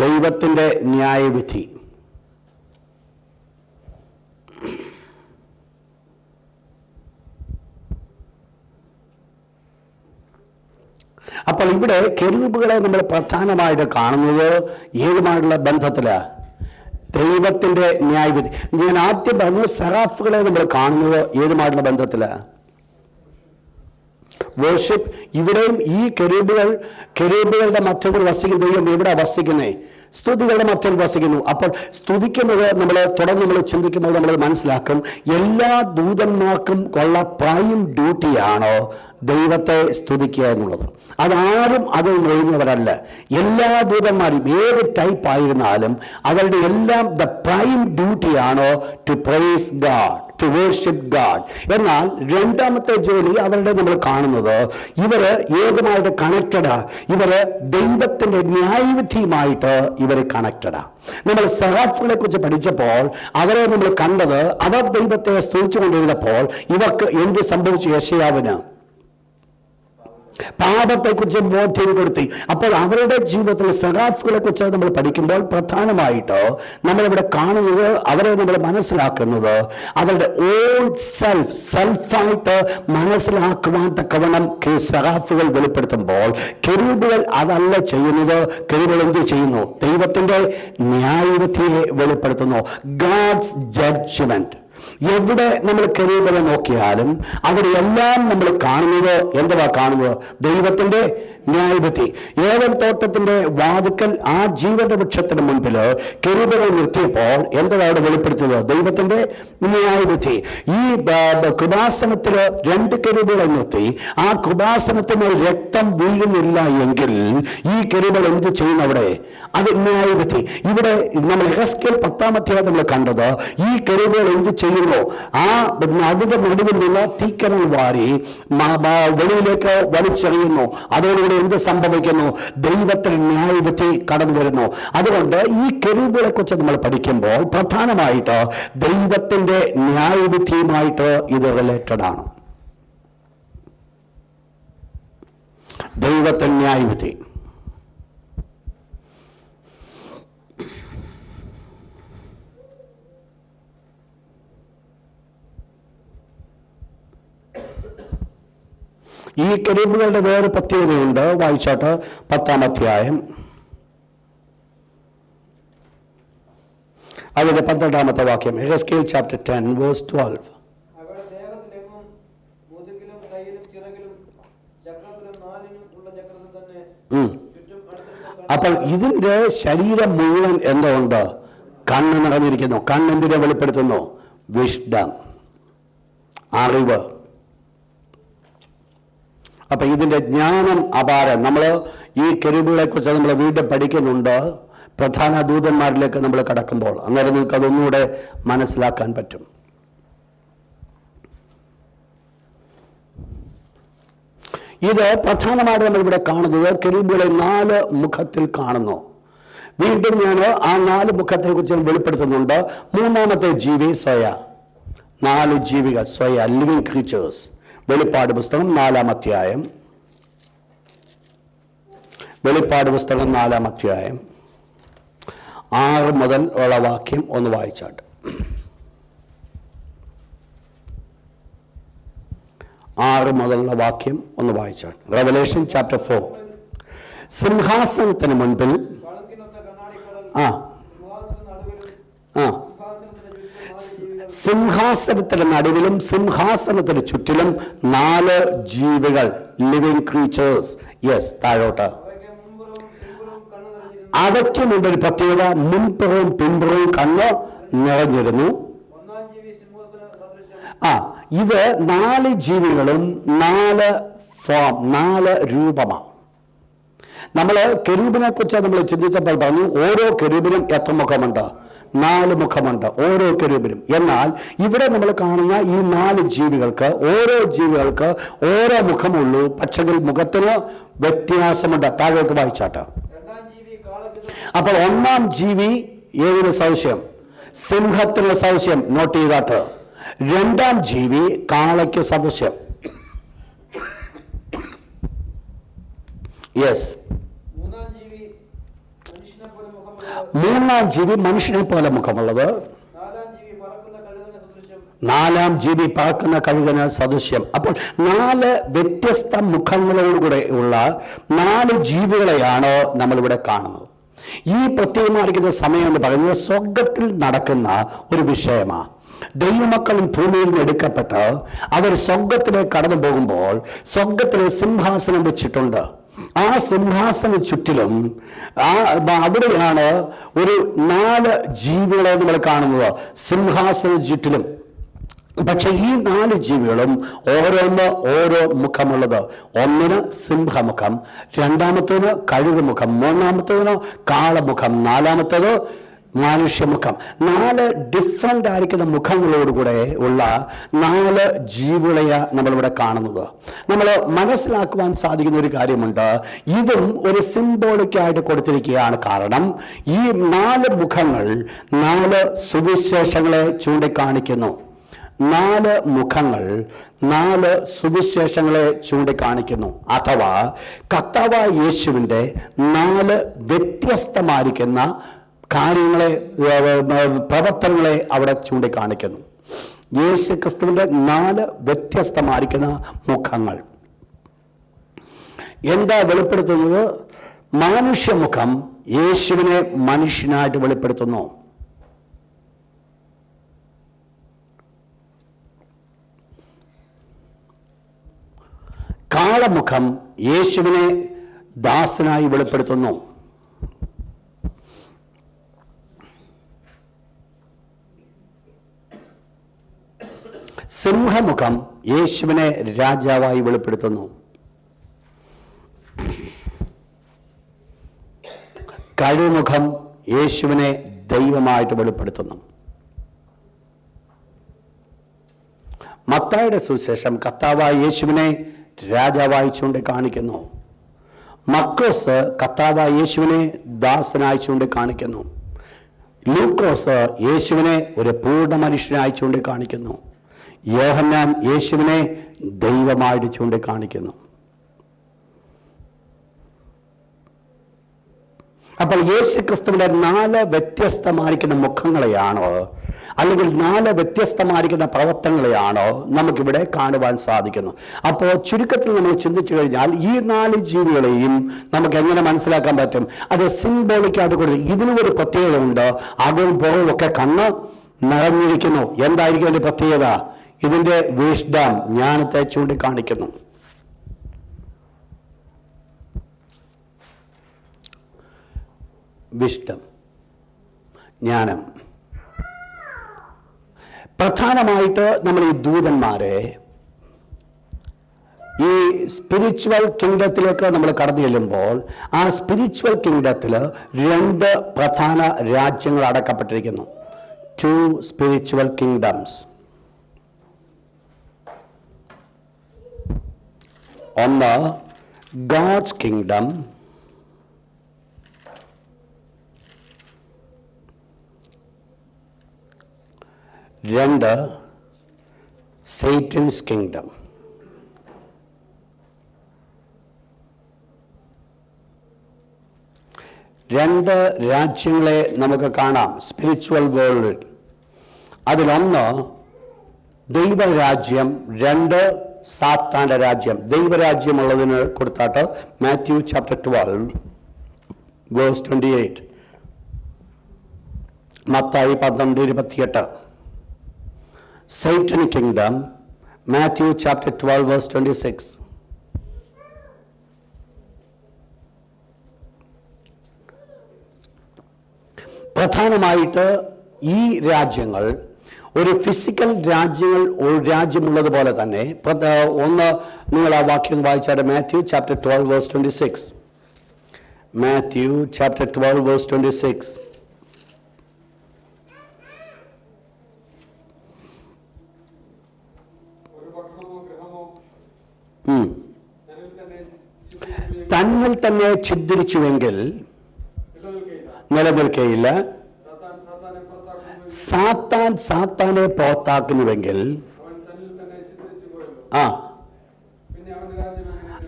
Speaker 1: ദൈവത്തിൻ്റെ ന്യായവിധി. അപ്പോൾ ഇവിടെ കെരൂബുകളെ നമ്മൾ പ്രധാനമായിട്ട് കാണുന്നത് ഏതുമായിട്ടുള്ള ബന്ധത്തിലാണ്? ദൈവത്തിൻ്റെ ന്യായവിധി. ഞാൻ ആദ്യം പറഞ്ഞു, സെറാഫുകളെ നമ്മൾ കാണുന്നത് ഏതുമായിട്ടുള്ള ബന്ധത്തിലാണ്? വേർഷിപ്പ്. ഇവിടെയും ഈ കെരൂബുകളുടെ മധ്യത്തിൽ വസിക്കുന്ന ദൈവം എവിടെ വസിക്കുന്നേ? സ്തുതികളുടെ മധ്യത്തിൽ വസിക്കുന്നു. അപ്പോൾ സ്തുതിക്കുന്നത് നമ്മൾ ചിന്തിക്കുമ്പോൾ നമ്മൾ മനസ്സിലാക്കും, എല്ലാ ദൂതന്മാർക്കും ഉള്ള പ്രൈം ഡ്യൂട്ടിയാണോ ദൈവത്തെ സ്തുതിക്കുക എന്നുള്ളത്. അതാരും അതിൽ ഒഴിഞ്ഞവരല്ല. എല്ലാ ദൂതന്മാരും ഏത് ടൈപ്പ് ആയിരുന്നാലും അവരുടെ എല്ലാം ദ പ്രൈം ഡ്യൂട്ടിയാണോ to praise God, to worship God. എന്നാൽ രണ്ടാമത്തെ ജോലി അവരുടെ നമ്മൾ കാണുന്നത്, ഇവര് ഏതുമായിട്ട് കണക്റ്റഡാ? ഇവര് ദൈവത്തിന്റെ ന്യായവിധിയുമായിട്ട് ഇവർ കണക്റ്റഡാ. നമ്മൾ സെറാഫുകളെ കുറിച്ച് പഠിച്ചപ്പോൾ അവരെ നമ്മൾ കണ്ടത്, അവർ ദൈവത്തെ സ്തുതിച്ചുകൊണ്ടിരുന്നപ്പോൾ ഇവർക്ക് എന്ത് സംഭവിച്ചു? യെശയ്യാവിന് പാപത്തെക്കുറിച്ച് ബോധ്യപ്പെടുത്തി. അപ്പോൾ അവരുടെ ജീവിതത്തിൽ സെറാഫുകളെ കുറിച്ച് നമ്മൾ പഠിക്കുമ്പോൾ പ്രധാനമായിട്ട് നമ്മളിവിടെ കാണുന്നത്, അവരെ നമ്മൾ മനസ്സിലാക്കുന്നത് അവരുടെ ഓൺ സെൽഫായിട്ട് മനസ്സിലാക്കുവാൻ തക്കവണ്ണം സെറാഫുകൾ വെളിപ്പെടുത്തുമ്പോൾ, കെരൂബുകൾ അതല്ല ചെയ്യുന്നത്. കെരൂബുകൾ എന്ത് ചെയ്യുന്നു? ദൈവത്തിന്റെ ന്യായവിധിയെ വെളിപ്പെടുത്തുന്നു. God's judgement. എവിടെ നമ്മൾ കെരൂബിനെ നോക്കിയാലും അവിടെയെല്ലാം നമ്മൾ കാണുന്നത് എന്തുവാ കാണുന്നത്? ദൈവത്തിന്റെ ന്യായവിധി. ഏദൻ തോട്ടത്തിന്റെ വാതുക്കൽ ആ ജീവന്റെ വൃക്ഷത്തിന് മുൻപിൽ കെരൂബിനെ നിർത്തിയപ്പോൾ എന്തുവാ അവിടെ വെളിപ്പെടുത്തിയത്? ദൈവത്തിന്റെ ന്യായവിധി. ഈ കൃപാസനത്തില് 2 കെരൂബുകളെ നിർത്തി ആ കൃപാസനത്തിന് രക്തം വീഴുന്നില്ല എങ്കിൽ ഈ കെരൂബുകൾ എന്ത് ചെയ്യുന്നു? അവിടെ അത് ന്യായവിധി. ഇവിടെ നമ്മൾ യെഹെസ്കേൽ 10-ാം അധ്യായം നമ്മൾ കണ്ടത്, ഈ കെരൂബുകൾ എന്ത് ചെയ്യുന്നു? അതിന്റെ നടുവിൽ നിന്ന് തീക്കനൽ വാരി വെളിയിലേക്ക് വലിച്ചെറിയുന്നു. അതോടുകൂടി എന്ത് സംഭവിക്കുന്നു? ദൈവത്തിന്റെ ന്യായവിധി കടന്നു വരുന്നു. അതുകൊണ്ട് ഈ കെരൂബുകളെ കുറിച്ച് നമ്മൾ പഠിക്കുമ്പോൾ പ്രധാനമായിട്ട് ദൈവത്തിന്റെ ന്യായവിധിയുമായിട്ട് ഇത് റിലേറ്റഡ് ആണ്. ദൈവത്തിന്റെ ന്യായവിധി. ഈ കെരൂബുകളുടെ വേറെ പ്രത്യേകതയുണ്ട്. വായിച്ചോട്ട് 10-ാം അധ്യായം അതിന്റെ 12-ാമത്തെ വാക്യം. യെഹെസ്കേൽ ചാപ്റ്റർ 10 വേഴ്സ് 12. അപ്പോൾ ഇതിന്റെ ശരീരം മുഴുവൻ എന്തുണ്ട്? കണ്ണ് നിറഞ്ഞിരിക്കുന്നു. കണ്ണെന്തിനെ വെളിപ്പെടുത്തുന്നു? വിഷ്ഡം, അറിവ്. അപ്പൊ ഇതിന്റെ ജ്ഞാനം അപാരം. നമ്മൾ ഈ കെരൂബുകളെ കുറിച്ച് നമ്മൾ വീണ്ടും പഠിക്കുന്നുണ്ട് പ്രധാന ദൂതന്മാരിലേക്ക് നമ്മൾ കടക്കുമ്പോൾ. അന്നേരം നിങ്ങൾക്ക് അതൊന്നുകൂടെ മനസ്സിലാക്കാൻ പറ്റും. ഇത് പ്രധാനമായിട്ട് നമ്മളിവിടെ കാണുന്നത് കെരൂബുകളെ 4 മുഖത്തിൽ കാണുന്നു. വീണ്ടും ഞാൻ ആ 4 മുഖത്തെ കുറിച്ച് വെളിപ്പെടുത്തുന്നുണ്ട്. 3-ാമത്തെ ജീവി സ്വയ. 4 ജീവികൾ സ്വയ, ലിവിങ് ക്രീച്ചേഴ്സ്. വെളിപ്പാട് പുസ്തകം 4-ാം അധ്യായം. വെളിപ്പാട് പുസ്തകം 4-ാം അധ്യായം 6 മുതൽ ഉള്ള വാക്യം ഒന്ന് വായിച്ചാട്ട്. 6 മുതലുള്ള വാക്യം ഒന്ന് വായിച്ചാട്ട്. Revelation chapter 4. സിംഹാസനത്തിന് മുൻപിൽ സിംഹാസനത്തിന് നടുവിലും സിംഹാസനത്തിന് ചുറ്റിലും 4 ജീവികൾ, ലിവിങ് ക്രീച്ചേഴ്സ്. യെസ്, താഴോട്ട്. അവയ്ക്ക് മുമ്പ് ഒരു പ്രത്യേകത, മുൻപുറവും പിൻപുറവും കണ്ണ് നിറഞ്ഞിരുന്നു. ഇത് 4 ജീവികളും 4 ഫോം, 4 രൂപമാണ്. നമ്മൾ കെരൂബിനെ കുറിച്ച് നമ്മൾ ചിന്തിച്ചപ്പോൾ പറഞ്ഞു, ഓരോ കെരൂബിനും എത്ര മുഖമുണ്ട്? 4 മുഖമുണ്ട് ഓരോ കെരൂബിനും. എന്നാൽ ഇവിടെ നമ്മൾ കാണുന്ന ഈ 4 ജീവികൾക്ക്, ഓരോ ജീവികൾക്ക് ഓരോ മുഖമുള്ളൂ. പക്ഷേ മുഖത്തിന് വ്യത്യാസമുണ്ട്. താഴോട്ട് വായിച്ചാട്ട്. അപ്പോൾ 1-ാം ജീവി ഏതിന് സദൃശ്യം? സിംഹത്തിന് സദൃശ്യം. നോട്ട് ചെയ്താട്ട്. 2-ാം ജീവി കാളയ്ക്ക് സദൃശ്യം. യെസ്,
Speaker 2: മൂന്നാം ജീവി മനുഷ്യനെ പോലെ
Speaker 1: മൂന്നാം ജീവി മനുഷ്യനെ പോലെ മുഖമുള്ളത്, നാലാം ജീവി പറക്കുന്ന കഴുകന് സദൃശ്യം. അപ്പോൾ 4 വ്യത്യസ്ത മുഖങ്ങളോടുകൂടെ ഉള്ള 4 ജീവികളെയാണ് നമ്മളിവിടെ കാണുന്നത്. ഈ പ്രത്യേകമായിരിക്കുന്ന സമയം എന്ന് പറയുന്നത് സ്വർഗത്തിൽ നടക്കുന്ന ഒരു വിഷയമാണ്. ദൈവമക്കൾ ഈ ഭൂമിയിൽ നിന്ന് എടുക്കപ്പെട്ട് അവർ സ്വർഗത്തിലേക്ക് കടന്നു പോകുമ്പോൾ സ്വർഗത്തിലെ സിംഹാസനം വെച്ചിട്ടുണ്ട്. ആ സിംഹാസന ചുറ്റിലും അവിടെയാണ് ഒരു 4 ജീവികളെ നമ്മൾ കാണുന്നത് സിംഹാസന ചുറ്റിലും. പക്ഷെ ഈ 4 ജീവികളും ഓരോന്ന് ഓരോ മുഖമുള്ളത്. ഒന്നിന് സിംഹമുഖം, രണ്ടാമത്തേന് കഴുകുമുഖം, മൂന്നാമത്തേന് കാളമുഖം, നാലാമത്തേത് മനുഷ്യമുഖം. 4 ഡിഫറൻ്റ് ആയിരിക്കുന്ന മുഖങ്ങളോടുകൂടെ ഉള്ള 4 ജീവികളെയാണ് നമ്മളിവിടെ കാണുന്നത്. നമ്മൾ മനസ്സിലാക്കുവാൻ സാധിക്കുന്ന ഒരു കാര്യമുണ്ട്, ഇതും ഒരു സിംബോളിക്കായിട്ട് കൊടുത്തിരിക്കുകയാണ്. കാരണം ഈ 4 മുഖങ്ങൾ 4 സുവിശേഷങ്ങളെ ചൂണ്ടിക്കാണിക്കുന്നു. 4 മുഖങ്ങൾ 4 സുവിശേഷങ്ങളെ ചൂണ്ടിക്കാണിക്കുന്നു. അഥവാ കർത്താവായ യേശുവിൻ്റെ 4 വ്യത്യസ്തമായിരിക്കുന്ന കാര്യങ്ങളെ, പ്രവർത്തനങ്ങളെ അവിടെ ചൂണ്ടിക്കാണിക്കുന്നു. യേശു ക്രിസ്തുവിൻ്റെ 4 വ്യത്യസ്തമായിരിക്കുന്ന മുഖങ്ങൾ എന്താ വെളിപ്പെടുത്തുന്നത്? മനുഷ്യമുഖം യേശുവിനെ മനുഷ്യനായിട്ട് വെളിപ്പെടുത്തുന്നു. കാളമുഖം യേശുവിനെ ദാസനായി വെളിപ്പെടുത്തുന്നു. സിംഹമുഖം യേശുവിനെ രാജാവായി വെളിപ്പെടുത്തുന്നു. കഴുമുഖം യേശുവിനെ ദൈവമായിട്ട് വെളിപ്പെടുത്തുന്നു. മത്തായിയുടെ സുവിശേഷം കർത്താവായ യേശുവിനെ രാജാവായി ചൂണ്ടിക്കാണിക്കുന്നു. മർക്കോസ് കർത്താവായ യേശുവിനെ ദാസനായി ചൂണ്ടിക്കാണിക്കുന്നു. ലൂക്കോസ് യേശുവിനെ ഒരു പൂർണ്ണ മനുഷ്യനായി ചൂണ്ടിക്കാണിക്കുന്നു. യോഹന്നാൻ യേശുവിനെ ദൈവമായിട്ട് ചൂണ്ടിക്കാണിക്കുന്നു. അപ്പോൾ യേശു ക്രിസ്തുവിന്റെ 4 വ്യത്യസ്തമായിരിക്കുന്ന മുഖങ്ങളെയാണോ അല്ലെങ്കിൽ 4 വ്യത്യസ്തമായിരിക്കുന്ന പ്രവർത്തനങ്ങളെയാണോ നമുക്കിവിടെ കാണുവാൻ സാധിക്കുന്നു. അപ്പോൾ ചുരുക്കത്തിൽ നമ്മൾ ചിന്തിച്ചു കഴിഞ്ഞാൽ ഈ 4 ജീവികളെയും നമുക്ക് എങ്ങനെ മനസ്സിലാക്കാൻ പറ്റും? അത് സിംബോളിക്കായിട്ട് കൊടുത്തു. ഇതിനും ഒരു പ്രത്യേകത ഉണ്ട്. അകവും പുറവും ഒക്കെ കണ്ണ് നിറഞ്ഞിരിക്കുന്നു. എന്തായിരിക്കും അതിന്റെ പ്രത്യേകത? ഇതിന്റെ വിസ്ഡം, ജ്ഞാനത്തെ ചൂണ്ടിക്കാണിക്കുന്നു. വിസ്ഡം, ജ്ഞാനം. പ്രധാനമായിട്ട് നമ്മൾ ഈ ദൂതന്മാരെ ഈ സ്പിരിച്വൽ കിങ്ഡത്തിലേക്ക് നമ്മൾ കടന്നു ചെല്ലുമ്പോൾ ആ സ്പിരിച്വൽ കിങ്ഡത്തിൽ 2 പ്രധാന രാജ്യങ്ങൾ അടക്കപ്പെട്ടിരിക്കുന്നു. 2 സ്പിരിച്വൽ കിങ്ഡംസ്. ഒന്ന് ഗോഡ്സ് കിങ്ഡം, രണ്ട് സേറ്റൻസ് കിങ്ഡം. രണ്ട് രാജ്യങ്ങളെ നമുക്ക് കാണാം സ്പിരിച്വൽ വേൾഡിൽ. അതിലൊന്ന് ദൈവരാജ്യം, 2 സാത്താന്റെ രാജ്യം. ദൈവരാജ്യമുള്ളതിന് കൊടുത്താട്ട് Matthew chapter 12 verse 28, Mathai 12:28. Satanic kingdom, Matthew chapter 12 verse 26. പ്രധാനമായിട്ട് ഈ രാജ്യങ്ങൾ ഒരു ഫിസിക്കൽ രാജ്യമുള്ളതുപോലെ തന്നെ ഒന്ന് നിങ്ങൾ ആ വാക്യം വായിച്ചാൽ Matthew chapter 12 verse 26. Matthew chapter 12 verse 26. തന്നിൽ തന്നെ ഛിദ്രിച്ചുവെങ്കിൽ നിലനിൽക്കയില്ല. സാത്താൻ സാത്താനെ പുറത്താക്കുന്നുവെങ്കിൽ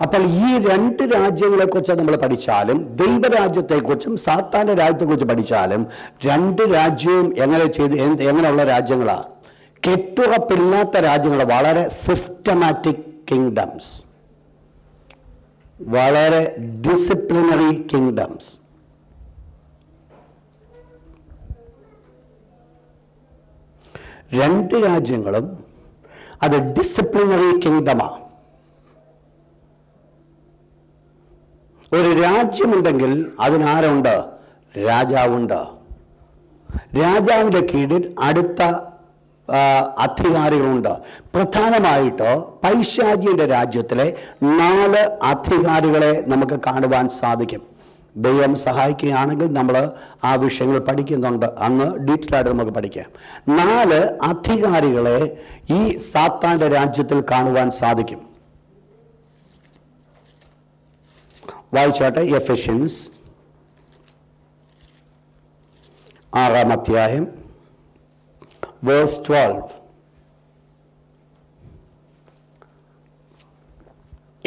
Speaker 1: അപ്പോൾ ഈ രണ്ട് രാജ്യങ്ങളെക്കുറിച്ച് നമ്മൾ പഠിച്ചാലും ദൈവരാജ്യത്തെക്കുറിച്ചും സാത്താന്റെ രാജ്യത്തെക്കുറിച്ച് പഠിച്ചാലും രണ്ട് രാജ്യവും എങ്ങനെയുള്ള രാജ്യങ്ങളാണ്? കെട്ടുറപ്പില്ലാത്ത രാജ്യങ്ങൾ, വളരെ സിസ്റ്റമാറ്റിക് കിങ്ഡംസ്, വളരെ ഡിസിപ്ലിനറി കിങ്ഡംസ്. രണ്ട് രാജ്യങ്ങളും അത് ഡിസിപ്ലിനറി കിങ്ഡമാണ്. ഒരു രാജ്യമുണ്ടെങ്കിൽ അതിനാരുണ്ട്? രാജാവുണ്ട്. രാജാവിൻ്റെ കീഴിൽ അടുത്ത അധികാരികളുണ്ട്. പ്രധാനമായിട്ട് പൈശാചിയുടെ രാജ്യത്തിലെ 4 അധികാരികളെ നമുക്ക് കാണുവാൻ സാധിക്കും. ദൈവം സഹായിക്കുകയാണെങ്കിൽ നമ്മൾ ആ വിഷയങ്ങൾ പഠിക്കുന്നുണ്ട്, അന്ന് ഡീറ്റെയിൽ ആയിട്ട് നമുക്ക് പഠിക്കാം. 4 അധികാരികളെ ഈ സാത്താന്റെ രാജ്യത്തിൽ കാണുവാൻ സാധിക്കും. വായിച്ചാട്ടെ, എഫെഷ്യൻസ് 6-ാം അധ്യായം വേഴ്സ് 12.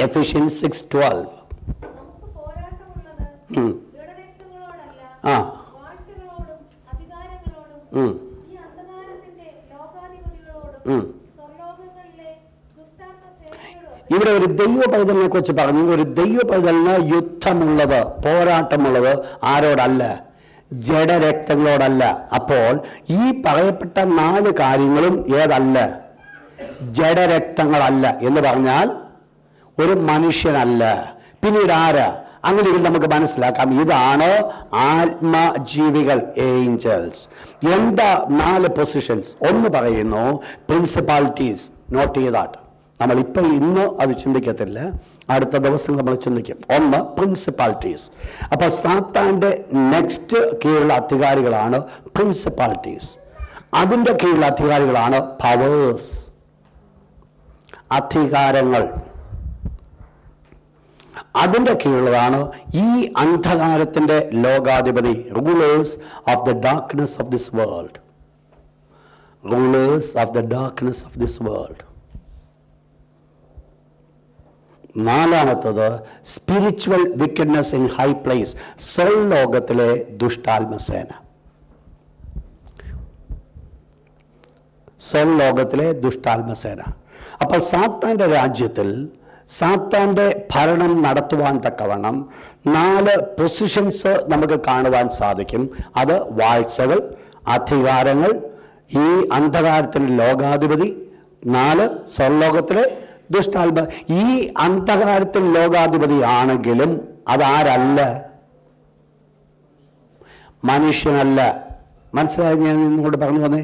Speaker 1: എഫെഷ്യൻസ് 6:12. ആ ഇവിടെ ഒരു ദൈവ പൈതലിനെ കുറിച്ച് പറഞ്ഞു. ഒരു ദൈവ പൈതലിന് യുദ്ധമുള്ളത്, പോരാട്ടമുള്ളത് ആരോടല്ല? ജഡരക്തങ്ങളോടല്ല. അപ്പോൾ ഈ പറയപ്പെട്ട 4 കാര്യങ്ങളും ഏതല്ല? ജഡരക്തങ്ങളല്ല എന്ന് പറഞ്ഞാൽ ഒരു മനുഷ്യനല്ല. പിന്നീട് ആരാ? അങ്ങനെയെങ്കിൽ നമുക്ക് മനസ്സിലാക്കാം, ഇതാണ് ആത്മജീവികൾ, ഏഞ്ചൽസ്. എന്താ 4 പൊസിഷൻസ്? ഒന്ന് പറയുന്നു പ്രിൻസിപ്പാലിറ്റീസ്. നോട്ട് ചെയ്താട്ട് നമ്മളിപ്പോൾ ഇന്ന് അത് ചിന്തിക്കത്തില്ല, അടുത്ത ദിവസം നമ്മൾ ചിന്തിക്കും. ഒന്ന് പ്രിൻസിപ്പാലിറ്റീസ്. അപ്പോൾ സാത്താൻ്റെ നെക്സ്റ്റ് കീഴിലുള്ള അധികാരികളാണ് പ്രിൻസിപ്പാലിറ്റീസ്. അതിൻ്റെ കീഴിലുള്ള അധികാരികളാണ് പവേഴ്സ്, അധികാരങ്ങൾ. അതിൻ്റെ കീഴിലാണ് ഈ അന്ധകാരത്തിൻ്റെ ലോകാധിപതി, rulers of the darkness of this world. Rulers of the darkness of this world. 4-ാമത്തത് spiritual wickedness in high place, സ്വർലോകത്തിലെ ദുഷ്ടാത്മസേന. സ്വർലോകത്തിലെ ദുഷ്ടാത്മസേന. അപ്പോൾ സാത്താൻ്റെ രാജ്യത്തിൽ സാത്താൻ്റെ ഭരണം നടത്തുവാൻ തക്കവണ്ണം 4 പൊസിഷൻസ് നമുക്ക് കാണുവാൻ സാധിക്കും. അത് വാഴ്ചകൾ, അധികാരങ്ങൾ, ഈ അന്ധകാരത്തിൻ്റെ ലോകാധിപതി, 4 സ്വർലോകത്തിലെ ദുഷ്ടാത്മ. ഈ അന്ധകാരത്തിൽ ലോകാധിപതി ആണെങ്കിലും അതാരല്ല? മനുഷ്യനല്ല. മനസ്സിലായി? ഞാൻ നിങ്ങളോട് പറഞ്ഞു വന്നേ,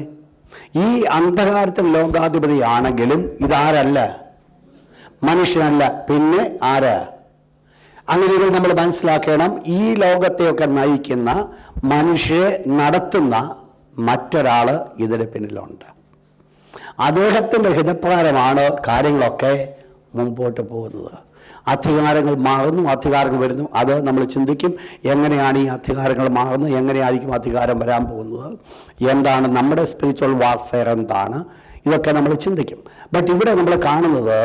Speaker 1: ഈ അന്ധകാരത്തിൽ ലോകാധിപതി ആണെങ്കിലും ഇതാരല്ല? മനുഷ്യനല്ല. പിന്നെ ആരാ? അങ്ങനെ നമ്മൾ മനസ്സിലാക്കണം, ഈ ലോകത്തെയൊക്കെ നയിക്കുന്ന, മനുഷ്യരെ നടത്തുന്ന മറ്റൊരാൾ ഇതിന് പിന്നിലുണ്ട്. അദ്ദേഹത്തിൻ്റെ ഹിതപ്രകാരമാണ് കാര്യങ്ങളൊക്കെ മുമ്പോട്ട് പോകുന്നത്. അധികാരങ്ങൾ മാറുന്നു, അധികാരങ്ങൾ വരുന്നു. അത് നമ്മൾ ചിന്തിക്കും, എങ്ങനെയാണ് ഈ അധികാരങ്ങൾ മാറുന്നത്, എങ്ങനെയായിരിക്കും അധികാരം വരാൻ പോകുന്നത്, എന്താണ് നമ്മുടെ സ്പിരിച്വൽ വാർഫെയർ, എന്താണ്, ഇതൊക്കെ നമ്മൾ ചിന്തിക്കും. ബട്ട് ഇവിടെ നമ്മൾ കാണുന്നത്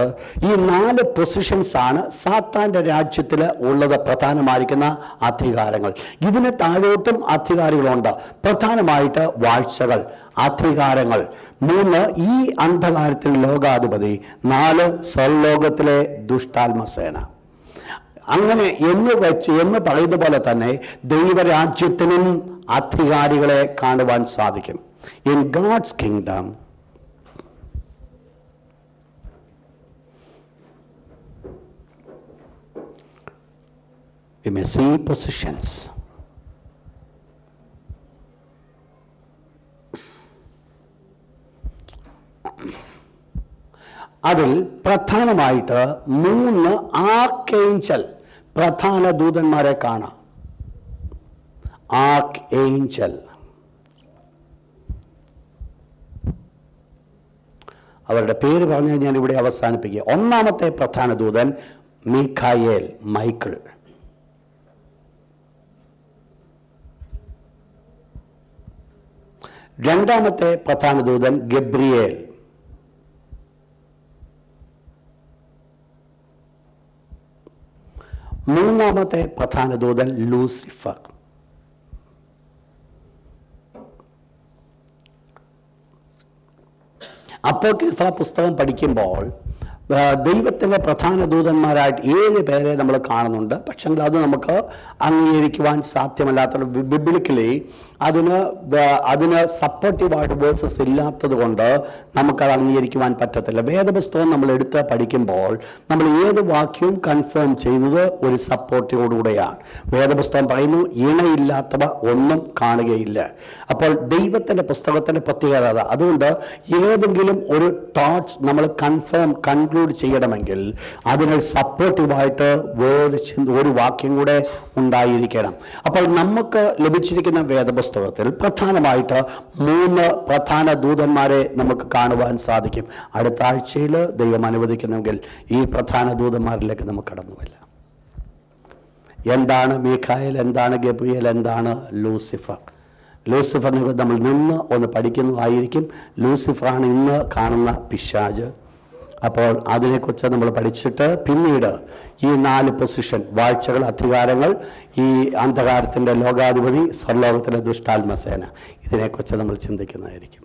Speaker 1: ഈ 4 പൊസിഷൻസാണ് സാത്താൻ്റെ രാജ്യത്തിൽ ഉള്ളത്, പ്രധാനമായിരിക്കുന്ന അധികാരങ്ങൾ. ഇതിന് താഴോട്ടും അധികാരികളുണ്ട്. പ്രധാനമായിട്ട് വാഴ്ചകൾ, അധികാരങ്ങൾ. 3 ഈ അന്ധകാരത്തിൽ ലോകാധിപതി, 4 സ്വർലോകത്തിലെ ദുഷ്ടാത്മസേന. അങ്ങനെ എന്ന് പറയുന്ന പോലെ തന്നെ ദൈവരാജ്യത്തിനും അധികാരികളെ കാണുവാൻ സാധിക്കും. In God's kingdom we may see positions. അതിൽ പ്രധാനമായിട്ട് 3 ആർക്കേഞ്ചൽ, പ്രധാന ദൂതന്മാരെ കാണാം. ആർക്ക് ഏഞ്ചൽ, അവരുടെ പേര് പറഞ്ഞ് ഞാൻ ഇവിടെ അവസാനിപ്പിക്കുക. 1-ാമത്തെ പ്രധാന ദൂതൻ മീഖായേൽ, മൈക്കിൾ. 2-ാമത്തെ പ്രധാന ദൂതൻ ഗബ്രിയേൽ. 3 മൂന്നാമത്തെ പ്രധാന ദൂതൻ ലൂസിഫർ. അപ്പോക്രിഫ പുസ്തകം പഠിക്കുമ്പോൾ ദൈവത്തിൻ്റെ പ്രധാന ദൂതന്മാരായിട്ട് 7 പേരെ നമ്മൾ കാണുന്നുണ്ട്. പക്ഷേ അത് നമുക്ക് അംഗീകരിക്കുവാൻ സാധ്യമല്ലാത്ത ബിബ്ലിക്കലി അതിന് സപ്പോർട്ടീവായിട്ട് വേഴ്സസ് ഇല്ലാത്തത് കൊണ്ട് നമുക്കത് അംഗീകരിക്കുവാൻ പറ്റത്തില്ല. വേദപുസ്തകം നമ്മൾ എടുത്ത് പഠിക്കുമ്പോൾ നമ്മൾ ഏത് വാക്യവും കൺഫേം ചെയ്യുന്നത് ഒരു സപ്പോർട്ടോടുകൂടെയാണ്. വേദപുസ്തകം പറയുന്നു ഇണയില്ലാത്തവ ഒന്നും കാണുകയില്ല. അപ്പോൾ ദൈവത്തിൻ്റെ പുസ്തകത്തിൻ്റെ പ്രത്യേകത അതുകൊണ്ട് ഏതെങ്കിലും ഒരു തോട്ട്സ് നമ്മൾ കൺക്ലൂഡ് ചെയ്യണമെങ്കിൽ അതിന് സപ്പോർട്ടീവായിട്ട് ഒരു വാക്യം കൂടെ ഉണ്ടായിരിക്കണം. അപ്പോൾ നമുക്ക് ലഭിച്ചിരിക്കുന്ന വേദപുസ്തകത്തിൽ പ്രധാനമായിട്ട് 3 പ്രധാന ദൂതന്മാരെ നമുക്ക് കാണുവാൻ സാധിക്കും. അടുത്ത ആഴ്ചയിൽ ദൈവം അനുവദിക്കുന്നെങ്കിൽ ഈ പ്രധാന ദൂതന്മാരിലേക്ക് നമുക്ക് കടന്നു വരാം. എന്താണ് മീഖായേൽ, എന്താണ് ഗബ്രിയേൽ, എന്താണ് ലൂസിഫർ? ലൂസിഫറിനെ നമ്മൾ ഒന്ന് പഠിക്കുന്നതായിരിക്കും. ലൂസിഫറാണ് ഇന്ന് കാണുന്ന പിശാച്. അപ്പോൾ അതിനെക്കുറിച്ച് നമ്മൾ പഠിച്ചിട്ട് പിന്നീട് ഈ 4 പൊസിഷൻ, വാഴ്ചകൾ, അധികാരങ്ങൾ, ഈ അന്ധകാരത്തിൻ്റെ ലോകാധിപതി, സ്വർലോകത്തിലെ ദുഷ്ടാത്മസേന, ഇതിനെക്കുറിച്ച് നമ്മൾ ചിന്തിക്കുന്നതായിരിക്കും.